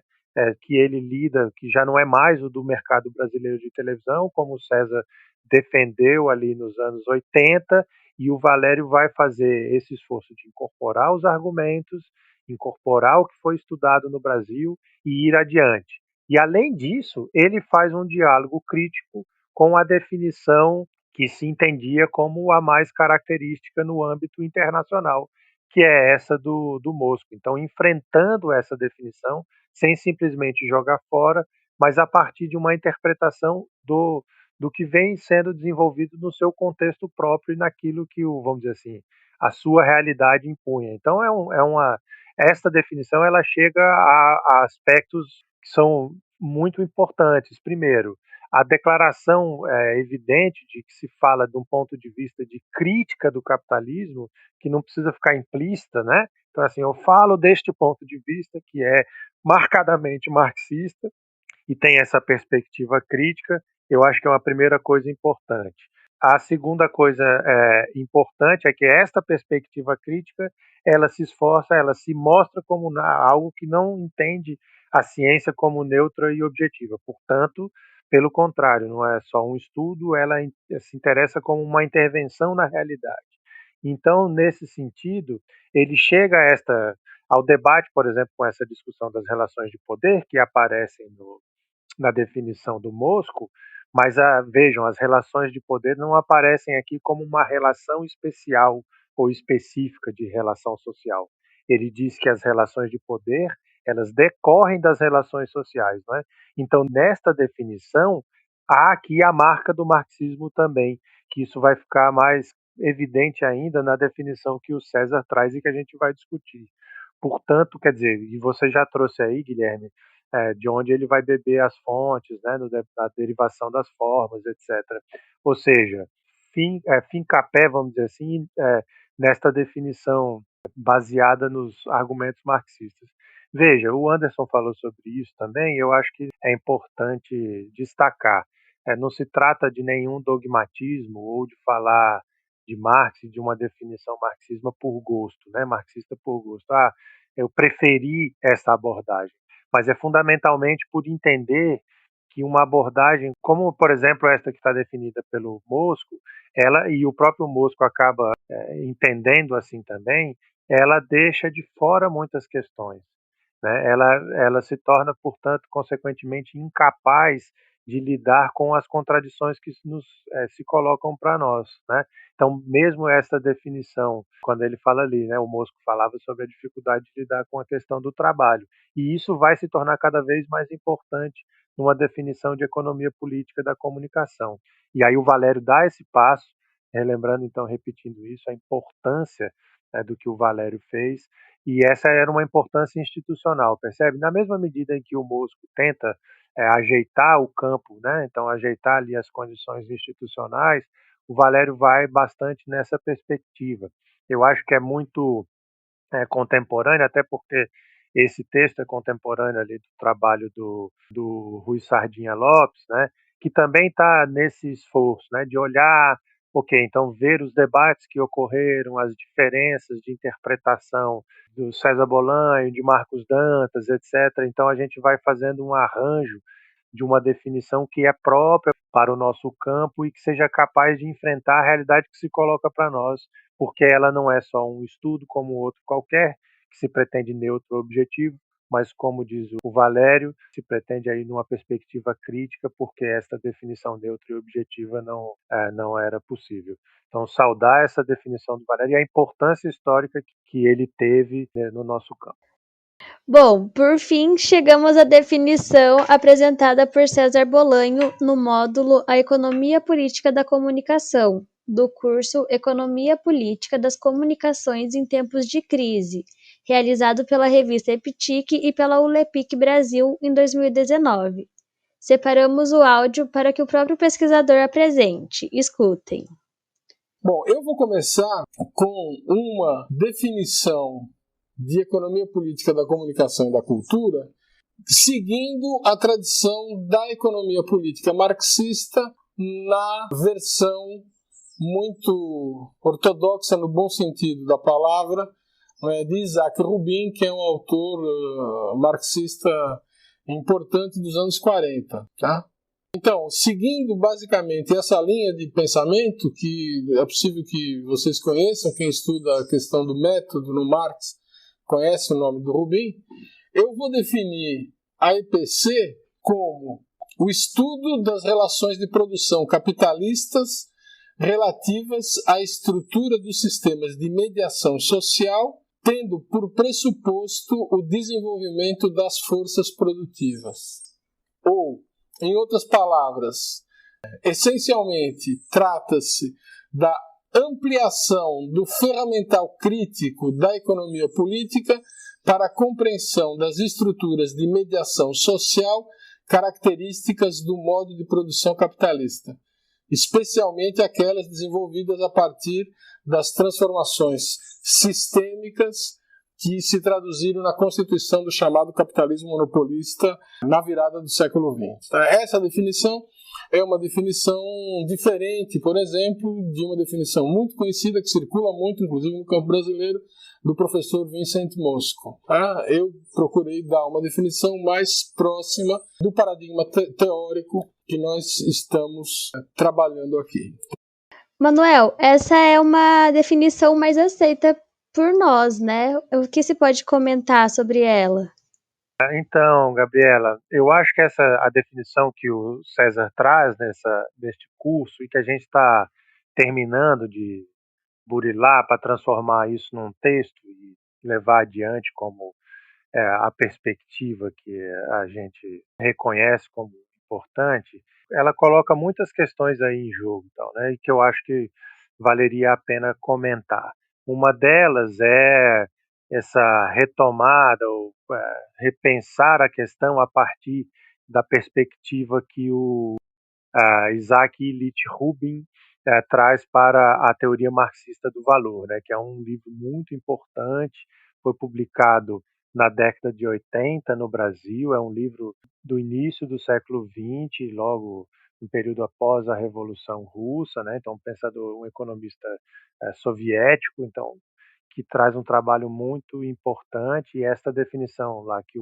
que ele lida, que já não é mais o do mercado brasileiro de televisão, como o César defendeu ali nos anos 80, e o Valério vai fazer esse esforço de incorporar os argumentos, incorporar o que foi estudado no Brasil e ir adiante. E, além disso, ele faz um diálogo crítico com a definição que se entendia como a mais característica no âmbito internacional, que é essa do Mosco. Então, enfrentando essa definição, sem simplesmente jogar fora, mas a partir de uma interpretação do que vem sendo desenvolvido no seu contexto próprio e naquilo que, vamos dizer assim, a sua realidade impunha. Então, esta definição ela chega a aspectos que são muito importantes. Primeiro, a declaração evidente de que se fala de um ponto de vista de crítica do capitalismo, que não precisa ficar implícita, né? Então, assim, eu falo deste ponto de vista que é marcadamente marxista e tem essa perspectiva crítica, eu acho que é uma primeira coisa importante. A segunda coisa importante é que esta perspectiva crítica, ela se esforça, ela se mostra como algo que não entende a ciência como neutra e objetiva. Portanto, pelo contrário, não é só um estudo, ela se interessa como uma intervenção na realidade. Então, nesse sentido, ele chega ao debate, por exemplo, com essa discussão das relações de poder que aparecem na definição do Mosco, mas vejam, as relações de poder não aparecem aqui como uma relação especial ou específica de relação social. Ele diz que as relações de poder, elas decorrem das relações sociais, não é? Então, nesta definição, há aqui a marca do marxismo também, que isso vai ficar mais evidente ainda na definição que o César traz e que a gente vai discutir. Portanto, quer dizer, e você já trouxe aí, Guilherme, de onde ele vai beber as fontes, né, da derivação das formas, etc. Ou seja, fincapé, vamos dizer assim, nesta definição baseada nos argumentos marxistas. Veja, o Anderson falou sobre isso também, e eu acho que é importante destacar. Não se trata de nenhum dogmatismo ou de falar de Marx, de uma definição marxista por gosto, né? Marxista por gosto. Eu preferi essa abordagem, mas é fundamentalmente por entender que uma abordagem, como por exemplo esta que está definida pelo Mosco, ela e o próprio Mosco acaba entendendo assim também, ela deixa de fora muitas questões, né? Ela se torna, portanto, consequentemente incapaz de lidar com as contradições que se colocam para nós, né? Então, mesmo essa definição, quando ele fala ali, né, o Mosco falava sobre a dificuldade de lidar com a questão do trabalho, e isso vai se tornar cada vez mais importante numa definição de economia política da comunicação. E aí o Valério dá esse passo, lembrando então, repetindo isso, a importância, né, do que o Valério fez, e essa era uma importância institucional, percebe? Na mesma medida em que o Mosco tenta ajeitar o campo, né? Então ajeitar ali as condições institucionais, o Valério vai bastante nessa perspectiva. Eu acho que é muito contemporâneo, até porque esse texto é contemporâneo ali do trabalho do Rui Sardinha Lopes, né, que também está nesse esforço, né, de olhar, ok, então ver os debates que ocorreram, as diferenças de interpretação do César Bolanho, de Marcos Dantas, etc. Então a gente vai fazendo um arranjo de uma definição que é própria para o nosso campo e que seja capaz de enfrentar a realidade que se coloca para nós, porque ela não é só um estudo como outro qualquer, que se pretende neutro objetivo, mas como diz o Valério, se pretende aí numa perspectiva crítica, porque essa definição neutra e objetiva não era possível. Então, saudar essa definição do Valério e a importância histórica que ele teve, né, no nosso campo. Bom, por fim, chegamos à definição apresentada por César Bolanho no módulo A Economia Política da Comunicação, do curso Economia Política das Comunicações em Tempos de Crise, realizado pela revista EPTIC e pela ULEPIC Brasil em 2019. Separamos o áudio para que o próprio pesquisador apresente. Escutem. Bom, eu vou começar com uma definição de economia política da comunicação e da cultura, seguindo a tradição da economia política marxista na versão muito ortodoxa, no bom sentido da palavra, de Isaac Rubin, que é um autor marxista importante dos anos 40, tá? Então, seguindo basicamente essa linha de pensamento, que é possível que vocês conheçam, quem estuda a questão do método no Marx conhece o nome do Rubin, eu vou definir a EPC como o estudo das relações de produção capitalistas relativas à estrutura dos sistemas de mediação social, tendo por pressuposto o desenvolvimento das forças produtivas. Ou, em outras palavras, essencialmente trata-se da ampliação do ferramental crítico da economia política para a compreensão das estruturas de mediação social características do modo de produção capitalista, especialmente aquelas desenvolvidas a partir das transformações sistêmicas que se traduziram na constituição do chamado capitalismo monopolista na virada do século XX. Essa definição é uma definição diferente, por exemplo, de uma definição muito conhecida, que circula muito, inclusive no campo brasileiro, do professor Vincent Mosco. Eu procurei dar uma definição mais próxima do paradigma teórico que nós estamos trabalhando aqui. Manuel, essa é uma definição mais aceita por nós, né? O que se pode comentar sobre ela? Então, Gabriela, eu acho que a definição que o César traz neste curso e que a gente está terminando de burilar para transformar isso num texto e levar adiante como a perspectiva que a gente reconhece como importante, ela coloca muitas questões aí em jogo, então, né, e que eu acho que valeria a pena comentar. Uma delas é essa retomada ou repensar a questão a partir da perspectiva que o Isaac Illich Rubin traz para a teoria marxista do valor, né, que é um livro muito importante, foi publicado na década de 80 no Brasil. É um livro do início do século XX, logo no período após a Revolução Russa, né? Então, um pensador, um economista soviético, então, que traz um trabalho muito importante, e esta definição lá, que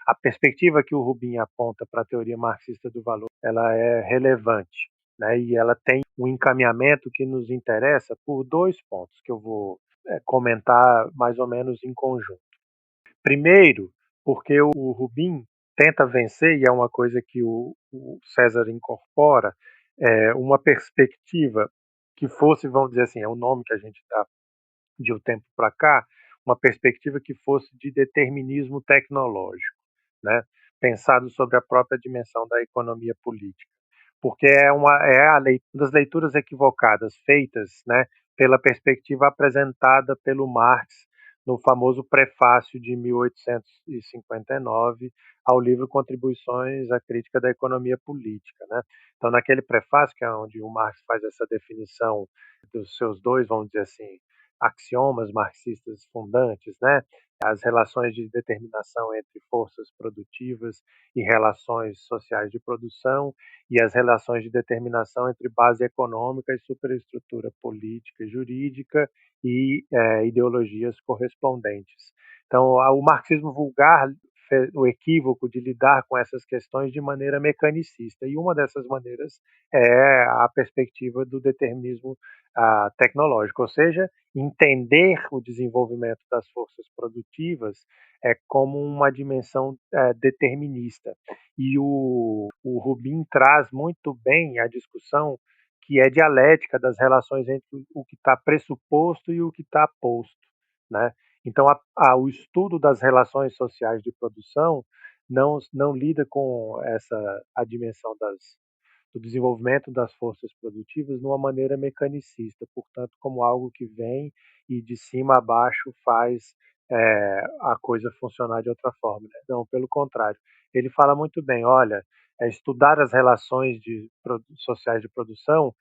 a perspectiva que o Rubin aponta para a teoria marxista do valor, ela é relevante, né? E ela tem um encaminhamento que nos interessa por dois pontos, que eu vou comentar mais ou menos em conjunto. Primeiro, porque o Rubin tenta vencer, e é uma coisa que o César incorpora, uma perspectiva que fosse, vamos dizer assim, é o nome que a gente dá de um tempo para cá, uma perspectiva que fosse de determinismo tecnológico, né? Pensado sobre a própria dimensão da economia política, porque uma das leituras equivocadas feitas, né, pela perspectiva apresentada pelo Marx no famoso prefácio de 1859 ao livro Contribuições à Crítica da Economia Política, né? Então, naquele prefácio, que é onde o Marx faz essa definição dos seus dois, vamos dizer assim, axiomas marxistas fundantes, né? As relações de determinação entre forças produtivas e relações sociais de produção, e as relações de determinação entre base econômica e superestrutura política e jurídica e ideologias correspondentes. Então, o marxismo vulgar o equívoco de lidar com essas questões de maneira mecanicista, e uma dessas maneiras é a perspectiva do determinismo tecnológico, ou seja, entender o desenvolvimento das forças produtivas como uma dimensão determinista. E o Rubin traz muito bem a discussão que é dialética das relações entre o que está pressuposto e o que está posto, né? Então, o estudo das relações sociais de produção não lida com a dimensão do desenvolvimento das forças produtivas de uma maneira mecanicista, portanto, como algo que vem e de cima a baixo faz a coisa funcionar de outra forma, né? Não, pelo contrário. Ele fala muito bem, olha, estudar as relações sociais de produção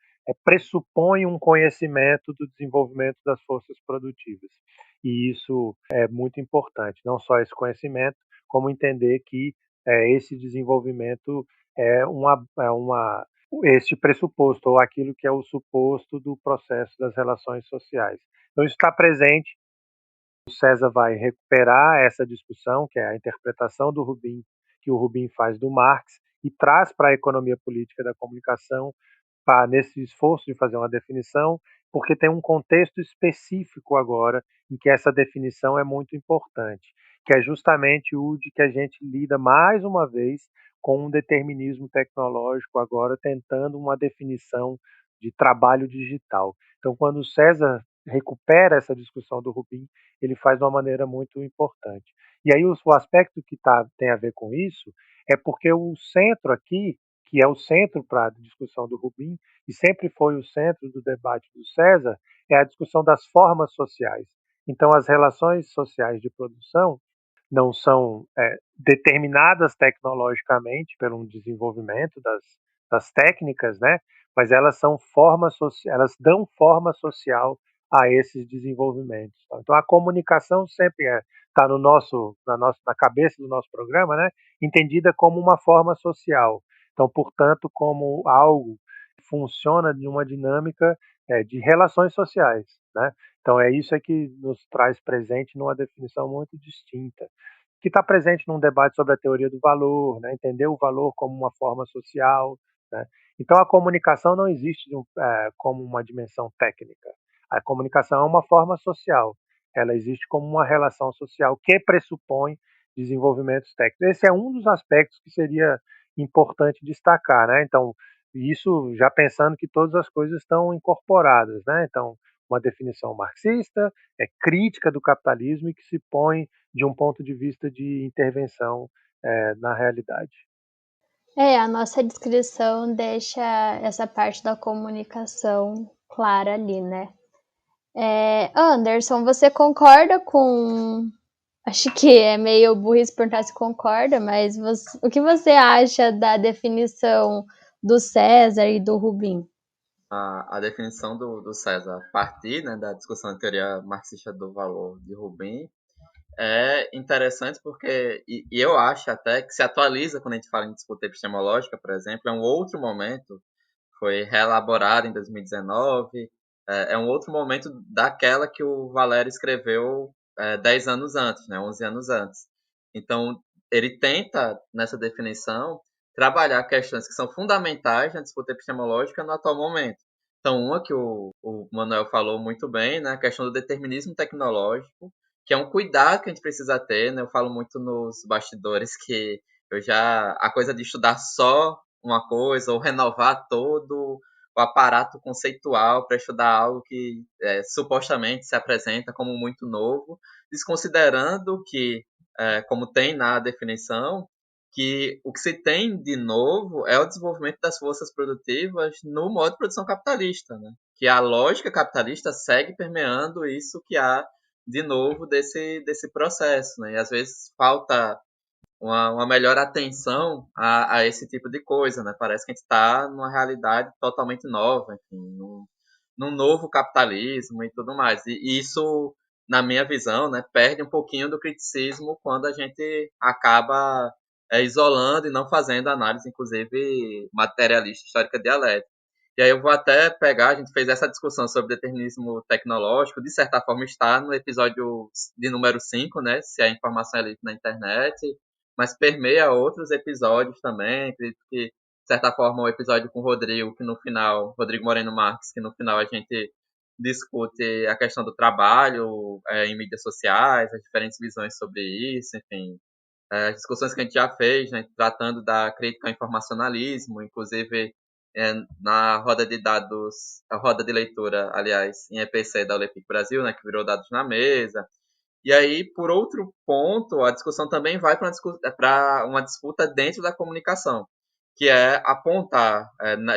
pressupõe um conhecimento do desenvolvimento das forças produtivas. E isso é muito importante, não só esse conhecimento, como entender que esse desenvolvimento este pressuposto, ou aquilo que é o suposto do processo das relações sociais. Então, isso está presente. O César vai recuperar essa discussão, que é a interpretação do Rubin, que o Rubin faz do Marx, e traz para a economia política da comunicação, nesse esforço de fazer uma definição, porque tem um contexto específico agora em que essa definição é muito importante, que é justamente o de que a gente lida mais uma vez com um determinismo tecnológico agora, tentando uma definição de trabalho digital. Então, quando o César recupera essa discussão do Rubin, ele faz de uma maneira muito importante. E aí o aspecto que tem a ver com isso é porque o centro aqui, que é o centro para a discussão do Rubin, e sempre foi o centro do debate do César, é a discussão das formas sociais. Então, as relações sociais de produção não são determinadas tecnologicamente pelo desenvolvimento das técnicas, né? Mas elas são elas dão forma social a esses desenvolvimentos. Então, a comunicação sempre está na cabeça do nosso programa, né? Entendida como uma forma social. Então, portanto, como algo que funciona de uma dinâmica de relações sociais, né? Então, isso que nos traz presente numa definição muito distinta, que está presente num debate sobre a teoria do valor, né? Entender o valor como uma forma social, né? Então, a comunicação não existe como uma dimensão técnica. A comunicação é uma forma social. Ela existe como uma relação social que pressupõe desenvolvimentos técnicos. Esse é um dos aspectos que seria importante destacar, né? Então, isso já pensando que todas as coisas estão incorporadas, né? Então, uma definição marxista, crítica do capitalismo e que se põe de um ponto de vista de intervenção na realidade. A nossa descrição deixa essa parte da comunicação clara ali, né? Anderson, você concorda com... Acho que é meio burrice perguntar se concorda, mas o que você acha da definição do César e do Rubin? A definição do César, a partir, né, da discussão da teoria marxista do valor de Rubin, é interessante porque, e eu acho até que se atualiza quando a gente fala em disputa epistemológica, por exemplo, é um outro momento, foi reelaborado em 2019, é um outro momento daquela que o Valério escreveu 10 anos antes, né, 11 anos antes. Então, ele tenta, nessa definição, trabalhar questões que são fundamentais na disputa epistemológica no atual momento. Então, uma que o Manuel falou muito bem, né, a questão do determinismo tecnológico, que é um cuidado que a gente precisa ter, né? Eu falo muito nos bastidores que a coisa de estudar só uma coisa ou renovar todo o aparato conceitual para estudar algo que supostamente se apresenta como muito novo, desconsiderando que, como tem na definição, que o que se tem de novo é o desenvolvimento das forças produtivas no modo de produção capitalista, né? Que a lógica capitalista segue permeando isso que há de novo desse processo, né? E às vezes falta uma melhor atenção a esse tipo de coisa, né? Parece que a gente está numa realidade totalmente nova, enfim, num novo capitalismo e tudo mais. E isso, na minha visão, né, perde um pouquinho do criticismo quando a gente acaba isolando e não fazendo análise, inclusive, materialista, histórica dialética. E aí eu vou até pegar, a gente fez essa discussão sobre determinismo tecnológico, de certa forma está no episódio de número 5, né, se a informação é livre na internet, mas permeia outros episódios também, acredito que, de certa forma, o episódio com o Rodrigo, que no final, Rodrigo Moreno Marques, que no final a gente discute a questão do trabalho em mídias sociais, as diferentes visões sobre isso, enfim, as discussões que a gente já fez, né, tratando da crítica ao informacionalismo, inclusive na roda de dados, a roda de leitura, aliás, em EPC da Olympic Brasil, né, que virou Dados na Mesa. E aí, por outro ponto, a discussão também vai para uma disputa dentro da comunicação, que é apontar,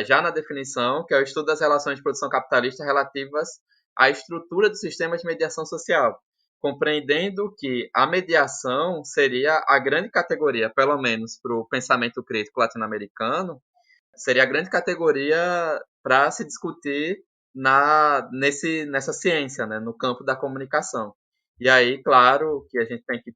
já na definição, que é o estudo das relações de produção capitalista relativas à estrutura do sistema de mediação social, compreendendo que a mediação seria a grande categoria, pelo menos para o pensamento crítico latino-americano, seria a grande categoria para se discutir nessa ciência, né, no campo da comunicação. E aí, claro, que a gente tem que,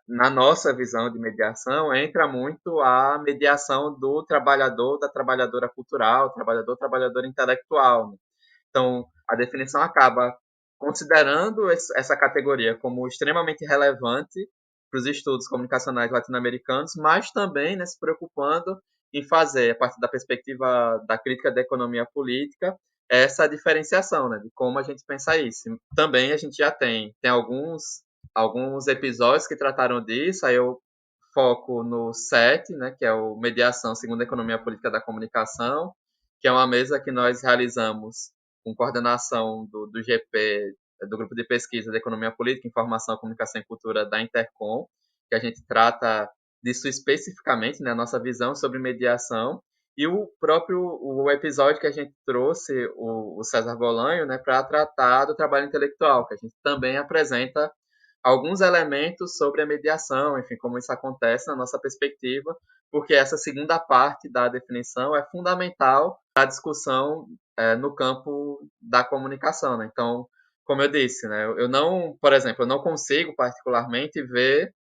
na nossa visão de mediação, entra muito a mediação do trabalhador, da trabalhadora cultural, trabalhadora intelectual, né? Então, a definição acaba considerando essa categoria como extremamente relevante para os estudos comunicacionais latino-americanos, mas também, né, se preocupando em fazer, a partir da perspectiva da crítica da economia política, essa diferenciação, né, de como a gente pensa isso. Também a gente já tem alguns episódios que trataram disso, aí eu foco no 7, né, que é o Mediação segundo a Economia Política da Comunicação, que é uma mesa que nós realizamos com coordenação do GP, do Grupo de Pesquisa de Economia Política, Informação, Comunicação e Cultura da Intercom, que a gente trata disso especificamente, né, a nossa visão sobre mediação, e o episódio que a gente trouxe, o César Bolanho, né, para tratar do trabalho intelectual, que a gente também apresenta alguns elementos sobre a mediação, enfim, como isso acontece na nossa perspectiva, porque essa segunda parte da definição é fundamental para a discussão no campo da comunicação, né? Então, como eu disse, né, eu não, por exemplo, eu não consigo particularmente ver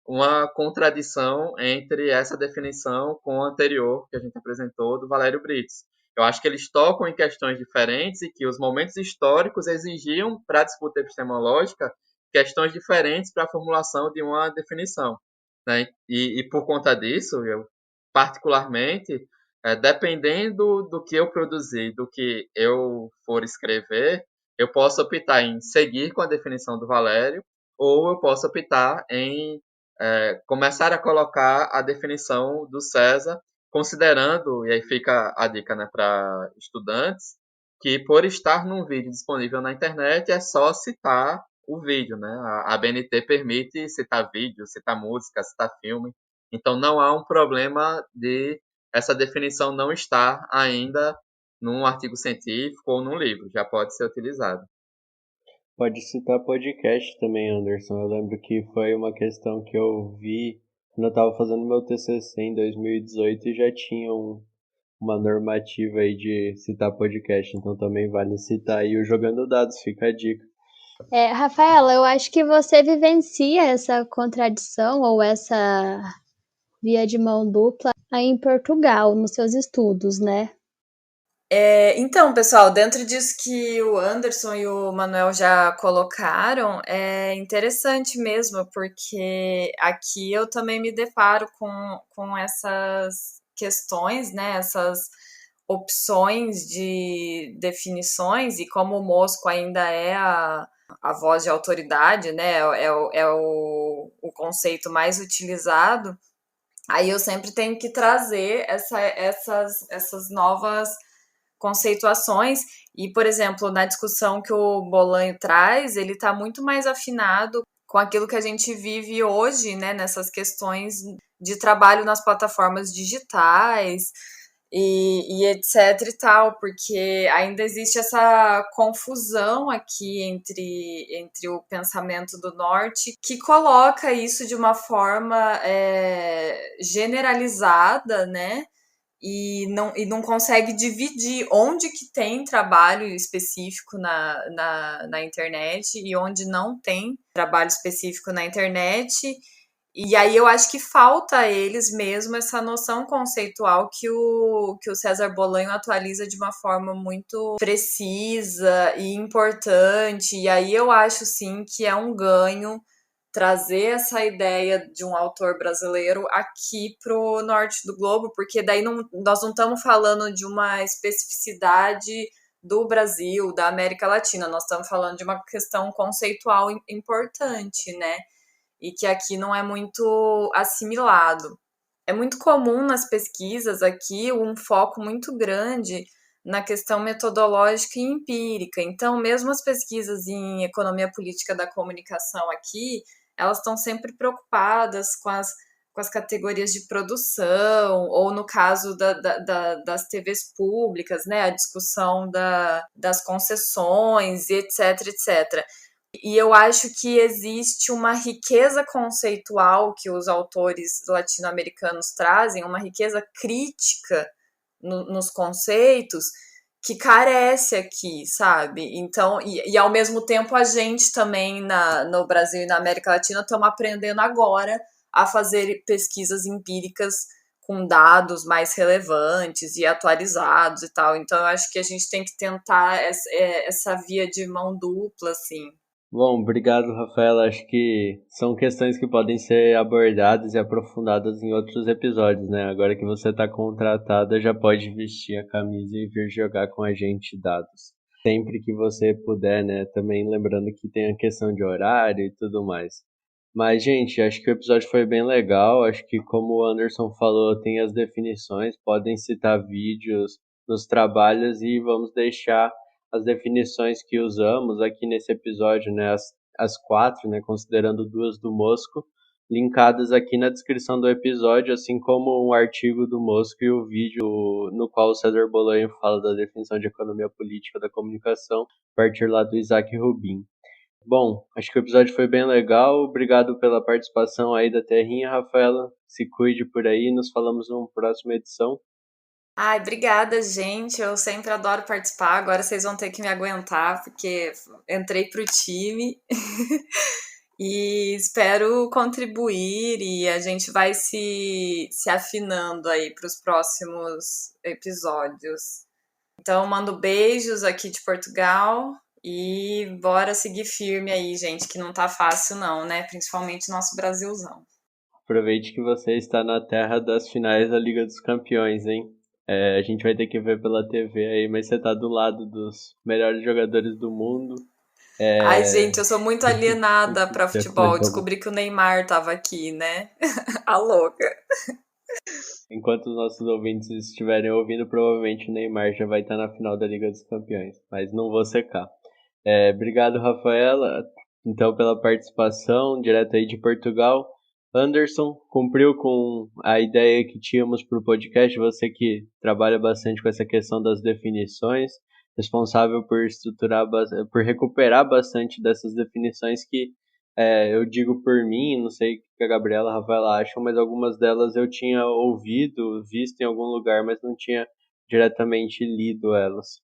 uma contradição entre essa definição com a anterior que a gente apresentou do Valério Brits. Eu acho que eles tocam em questões diferentes e que os momentos históricos exigiam, para a disputa epistemológica, questões diferentes para a formulação de uma definição, né? E por conta disso, eu particularmente, dependendo do que eu produzir, do que eu for escrever, eu posso optar em seguir com a definição do Valério ou eu posso optar em começar a colocar a definição do César, considerando, e aí fica a dica, né, para estudantes, que por estar num vídeo disponível na internet é só citar o vídeo, né? A BNT permite citar vídeo, citar música, citar filme. Então não há um problema de essa definição não estar ainda num artigo científico ou num livro, já pode ser utilizado. Pode citar podcast também, Anderson. Eu lembro que foi uma questão que eu vi quando eu estava fazendo meu TCC em 2018 e já tinha uma normativa aí de citar podcast, então também vale citar aí o Jogando Dados, fica a dica. Rafaela, eu acho que você vivencia essa contradição ou essa via de mão dupla aí em Portugal, nos seus estudos, né? Então, pessoal, dentro disso que o Anderson e o Manuel já colocaram, é interessante mesmo, porque aqui eu também me deparo com essas questões, né, essas opções de definições, e como o Mosco ainda é a voz de autoridade, né, é o conceito mais utilizado, aí eu sempre tenho que trazer essas novas conceituações. E, por exemplo, na discussão que o Bolanho traz, ele está muito mais afinado com aquilo que a gente vive hoje, né, nessas questões de trabalho nas plataformas digitais e etc e tal, porque ainda existe essa confusão aqui entre o pensamento do norte, que coloca isso de uma forma generalizada, né? E não consegue dividir onde que tem trabalho específico na internet e onde não tem trabalho específico na internet. E aí eu acho que falta a eles mesmo essa noção conceitual que o César Bolanho atualiza de uma forma muito precisa e importante. E aí eu acho sim que é um ganho trazer essa ideia de um autor brasileiro aqui pro norte do globo, porque daí nós não estamos falando de uma especificidade do Brasil, da América Latina, nós estamos falando de uma questão conceitual importante, né? E que aqui não é muito assimilado. É muito comum nas pesquisas aqui um foco muito grande na questão metodológica e empírica. Então, mesmo as pesquisas em economia política da comunicação aqui, elas estão sempre preocupadas com as categorias de produção, ou no caso das TVs públicas, né, a discussão das concessões, etc, etc. E eu acho que existe uma riqueza conceitual que os autores latino-americanos trazem, uma riqueza crítica nos conceitos que carece aqui, sabe? Então, e ao mesmo tempo a gente também no Brasil e na América Latina estamos aprendendo agora a fazer pesquisas empíricas com dados mais relevantes e atualizados e tal. Então, eu acho que a gente tem que tentar essa via de mão dupla, assim. Bom, obrigado, Rafaela. Acho que são questões que podem ser abordadas e aprofundadas em outros episódios, né? Agora que você está contratada, já pode vestir a camisa e vir jogar com a gente dados. Sempre que você puder, né? Também lembrando que tem a questão de horário e tudo mais. Mas, gente, acho que o episódio foi bem legal. Acho que, como o Anderson falou, tem as definições, podem citar vídeos nos trabalhos e vamos deixar as definições que usamos aqui nesse episódio, né, as quatro, né, considerando duas do Mosco, linkadas aqui na descrição do episódio, assim como um artigo do Mosco e o vídeo no qual o César Bolanho fala da definição de economia política da comunicação, a partir lá do Isaac Rubin. Bom, acho que o episódio foi bem legal. Obrigado pela participação aí da Terrinha, Rafaela. Se cuide por aí. Nos falamos numa próxima edição. Ai, obrigada, gente. Eu sempre adoro participar. Agora vocês vão ter que me aguentar, porque entrei pro time. E espero contribuir e a gente vai se afinando aí para os próximos episódios. Então, mando beijos aqui de Portugal e bora seguir firme aí, gente, que não tá fácil não, né? Principalmente nosso Brasilzão. Aproveite que você está na terra das finais da Liga dos Campeões, hein? A gente vai ter que ver pela TV aí, mas você tá do lado dos melhores jogadores do mundo. Ai, gente, eu sou muito alienada pra Depois futebol. Descobri que o Neymar tava aqui, né? A louca. Enquanto os nossos ouvintes estiverem ouvindo, provavelmente o Neymar já vai estar na final da Liga dos Campeões, mas não vou secar. Obrigado, Rafaela, então, pela participação, direto aí de Portugal. Anderson, cumpriu com a ideia que tínhamos para o podcast, você que trabalha bastante com essa questão das definições, responsável por estruturar, por recuperar bastante dessas definições que eu digo por mim, não sei o que a Gabriela e a Rafaela acham, mas algumas delas eu tinha ouvido, visto em algum lugar, mas não tinha diretamente lido elas.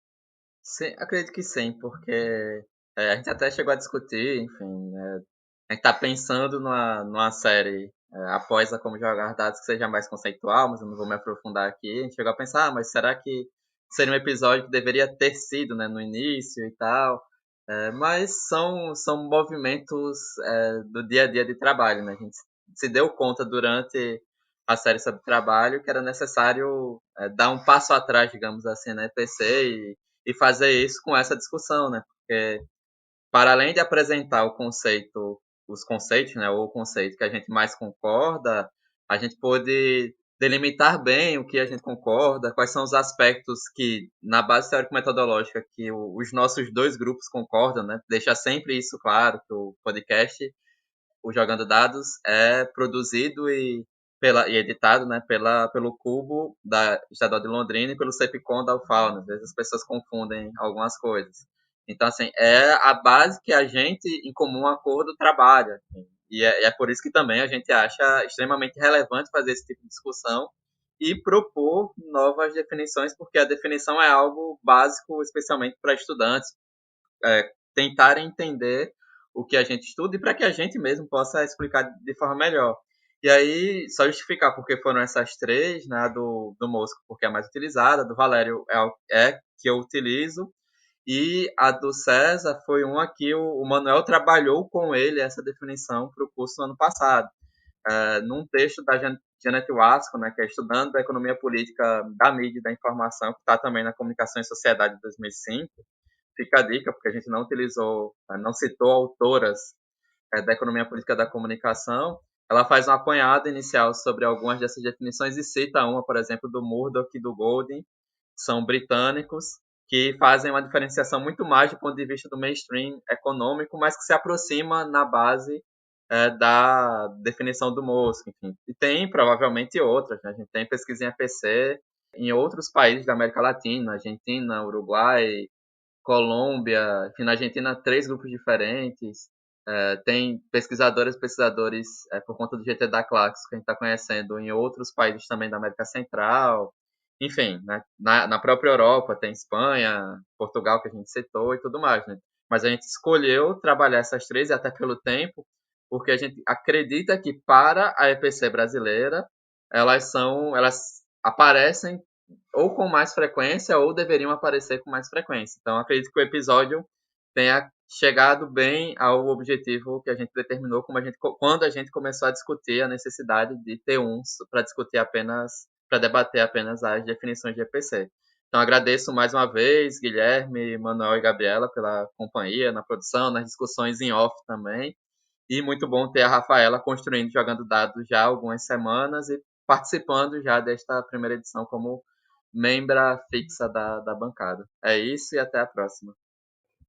Sim, acredito que sim, porque A gente até chegou a discutir, enfim, né? A gente tá pensando numa série após a Como Jogar Dados que seja mais conceitual, mas eu não vou me aprofundar aqui. A gente chegou a pensar, mas será que seria um episódio que deveria ter sido, né, no início e tal? Mas são movimentos do dia a dia de trabalho, né? A gente se deu conta durante a série sobre trabalho que era necessário dar um passo atrás, digamos assim, na EPC e fazer isso com essa discussão, né? Porque para além de apresentar os conceitos, né, ou o conceito que a gente mais concorda, a gente pôde delimitar bem o que a gente concorda, quais são os aspectos que, na base teórico-metodológica, que os nossos dois grupos concordam, né, deixa sempre isso claro, que o podcast, o Jogando Dados, é produzido e editado, né, pelo Cubo da Estadual de Londrina e pelo CEPCOM da UFAL, né? Às vezes as pessoas confundem algumas coisas. Então, assim, é a base que a gente, em comum acordo, trabalha. Assim. E é por isso que também a gente acha extremamente relevante fazer esse tipo de discussão e propor novas definições, porque a definição é algo básico, especialmente para estudantes, tentarem entender o que a gente estuda e para que a gente mesmo possa explicar de forma melhor. E aí, só justificar porque foram essas três, né, do Mosco, porque é a mais utilizada, do Valério é que eu utilizo, e a do César foi uma que o Manuel trabalhou com ele essa definição para o curso no ano passado. Num texto da Janet Wasco, né, que é Estudando a Economia Política da Mídia e da Informação, que está também na Comunicação e Sociedade de 2005, fica a dica, porque a gente não utilizou, não citou autoras da economia política da comunicação. Ela faz um apanhado inicial sobre algumas dessas definições e cita uma, por exemplo, do Murdoch e do Golding, que são britânicos, que fazem uma diferenciação muito mais do ponto de vista do mainstream econômico, mas que se aproxima na base da definição do Mosco, enfim. E tem provavelmente outras, né? A gente tem pesquisa em EPC em outros países da América Latina, Argentina, Uruguai, Colômbia, enfim, na Argentina, 3 grupos diferentes. Tem pesquisadores, por conta do GT da Clax, que a gente está conhecendo em outros países também da América Central. Enfim, né, na própria Europa tem Espanha, Portugal, que a gente citou e tudo mais. Né? Mas a gente escolheu trabalhar essas três, e até pelo tempo, porque a gente acredita que para a EPC brasileira, elas aparecem ou com mais frequência ou deveriam aparecer com mais frequência. Então, acredito que o episódio tenha chegado bem ao objetivo que a gente determinou quando a gente começou a discutir a necessidade de ter para discutir para debater apenas as definições de EPC. Então, agradeço mais uma vez, Guilherme, Manuel e Gabriela, pela companhia na produção, nas discussões em off também. E muito bom ter a Rafaela construindo, jogando dados já há algumas semanas e participando já desta primeira edição como membra fixa da bancada. É isso e até a próxima.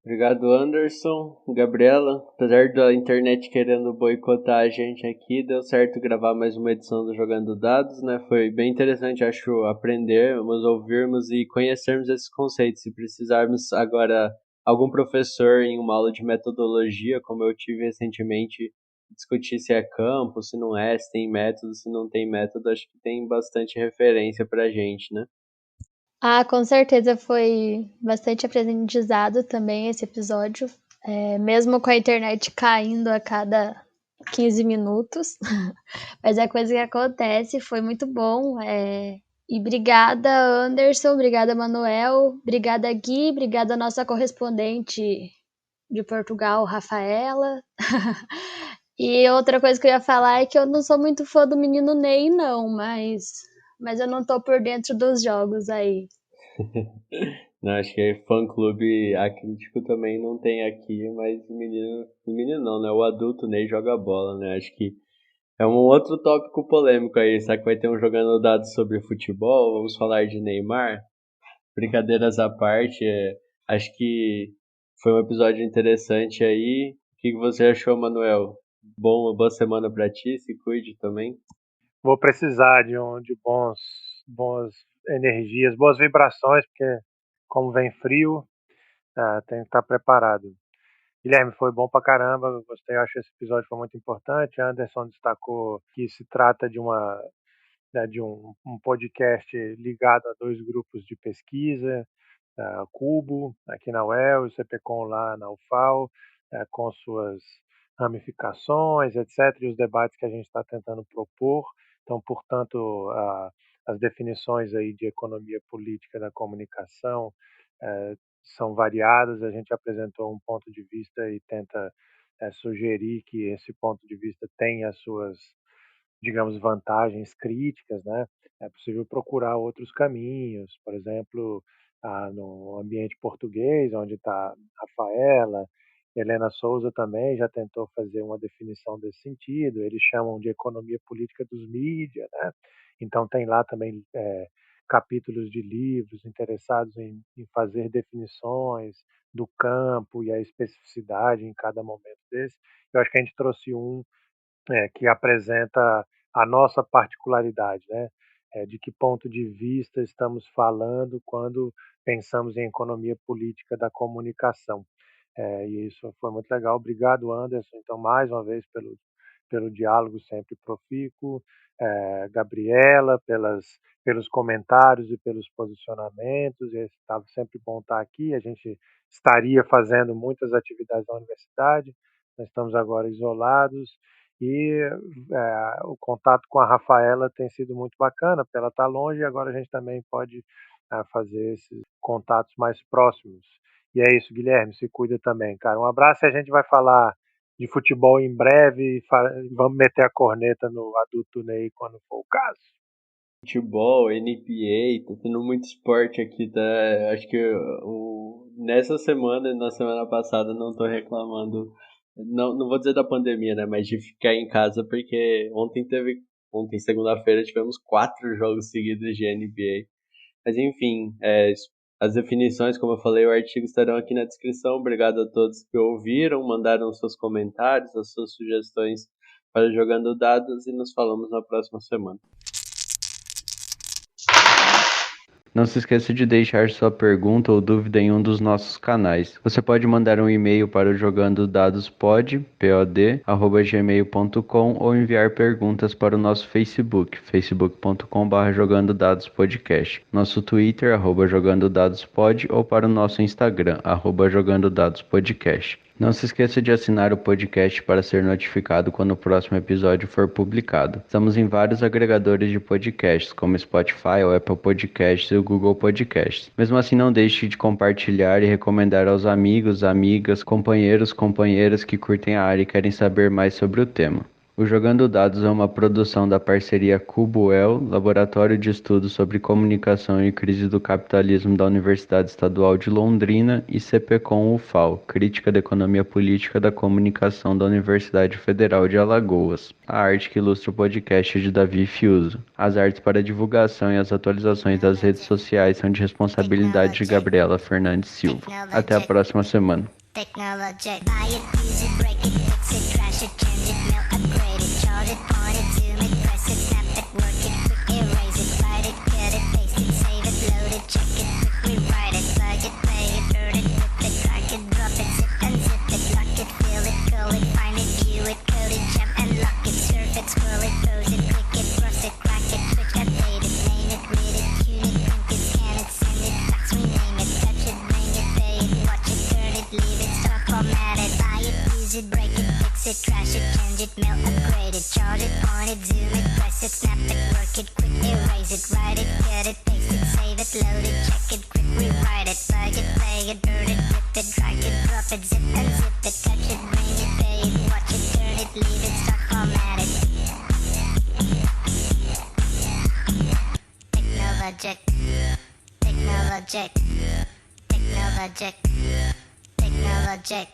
Obrigado, Anderson. Gabriela, apesar da internet querendo boicotar a gente aqui, deu certo gravar mais uma edição do Jogando Dados, né? Foi bem interessante, acho, aprendermos, ouvirmos e conhecermos esses conceitos. Se precisarmos agora algum professor em uma aula de metodologia, como eu tive recentemente, discutir se é campo, se não é, se tem método, se não tem método, acho que tem bastante referência pra gente, né? Ah, com certeza foi bastante aprendizado também esse episódio, mesmo com a internet caindo a cada 15 minutos, mas é coisa que acontece, foi muito bom. E obrigada, Anderson, obrigada, Manuel, obrigada, Gui, obrigada, nossa correspondente de Portugal, Rafaela. E outra coisa que eu ia falar é que eu não sou muito fã do menino Ney, não, mas eu não tô por dentro dos jogos aí. Não, acho que fã-clube acrítico também não tem aqui, mas o menino não, né? O adulto Ney joga bola, né? Acho que é um outro tópico polêmico aí. Será que vai ter um jogando dados sobre futebol? Vamos falar de Neymar? Brincadeiras à parte, acho que foi um episódio interessante aí. O que você achou, Manuel? Boa semana pra ti, se cuide também. Vou precisar de bons energias, boas vibrações, porque como vem frio, tem que estar preparado. Guilherme, foi bom pra caramba, eu gostei, acho que esse episódio foi muito importante. Anderson destacou que se trata de um podcast ligado a 2 grupos de pesquisa, Cubo aqui na UEL, o CPCOM lá na UFAL, com suas ramificações, etc., e os debates que a gente está tentando propor. Então, portanto, as definições aí de economia política da comunicação são variadas. A gente apresentou um ponto de vista e tenta sugerir que esse ponto de vista tem as suas, digamos, vantagens críticas, né? É possível procurar outros caminhos, por exemplo, no ambiente português, onde está Rafaela, Helena Souza também já tentou fazer uma definição desse sentido. Eles chamam de economia política dos mídias, né? Então tem lá também capítulos de livros interessados em fazer definições do campo e a especificidade em cada momento desse. Eu acho que a gente trouxe que apresenta a nossa particularidade, né? De que ponto de vista estamos falando quando pensamos em economia política da comunicação. E isso foi muito legal. Obrigado, Anderson, então, mais uma vez, pelo diálogo sempre profícuo. Gabriela, pelos comentários e pelos posicionamentos. Estava sempre bom estar aqui. A gente estaria fazendo muitas atividades na universidade. Nós estamos agora isolados. E o contato com a Rafaela tem sido muito bacana, porque ela está longe e agora a gente também pode fazer esses contatos mais próximos. E é isso, Guilherme, se cuida também, cara. Um abraço e a gente vai falar de futebol em breve. Vamos meter a corneta no adulto Ney quando for o caso. Futebol, NBA, tá tendo muito esporte aqui, tá? Acho que nessa semana, na semana passada, não tô reclamando. Não vou dizer da pandemia, né? Mas de ficar em casa, porque ontem, segunda-feira, tivemos 4 jogos seguidos de NBA. Mas enfim, as definições, como eu falei, o artigo estarão aqui na descrição. Obrigado a todos que ouviram, mandaram seus comentários, as suas sugestões para Jogando Dados e nos falamos na próxima semana. Não se esqueça de deixar sua pergunta ou dúvida em um dos nossos canais. Você pode mandar um e-mail para o jogandodadspod@gmail.com ou enviar perguntas para o nosso Facebook, facebook.com/jogandodadospodcast, nosso Twitter, @jogandodadospod, ou para o nosso Instagram, @jogandodadospodcast. Não se esqueça de assinar o podcast para ser notificado quando o próximo episódio for publicado. Estamos em vários agregadores de podcasts, como Spotify, o Apple Podcasts e o Google Podcasts. Mesmo assim, não deixe de compartilhar e recomendar aos amigos, amigas, companheiros, companheiras que curtem a área e querem saber mais sobre o tema. O Jogando Dados é uma produção da parceria Cubo-UEL, Laboratório de Estudos sobre Comunicação e Crise do Capitalismo da Universidade Estadual de Londrina, e CPCOM-UFAL, Crítica da Economia Política da Comunicação da Universidade Federal de Alagoas. A arte que ilustra o podcast é de Davi Fiuso. As artes para divulgação e as atualizações das redes sociais são de responsabilidade de Gabriela Fernandes Silva. Até a próxima semana. Trash it, change it, melt, upgrade it, charge it, point it, zoom it, press it, snap it, work it, quick erase it, write it, cut it, paste it, save it, load it, check it, quick rewrite it, plug it, play it, burn it, rip it, drag it, drop it, zip and zip it, touch it, bring it, pay it, watch it, turn it, leave it, start format it. Technologic, technologic, technologic, technologic.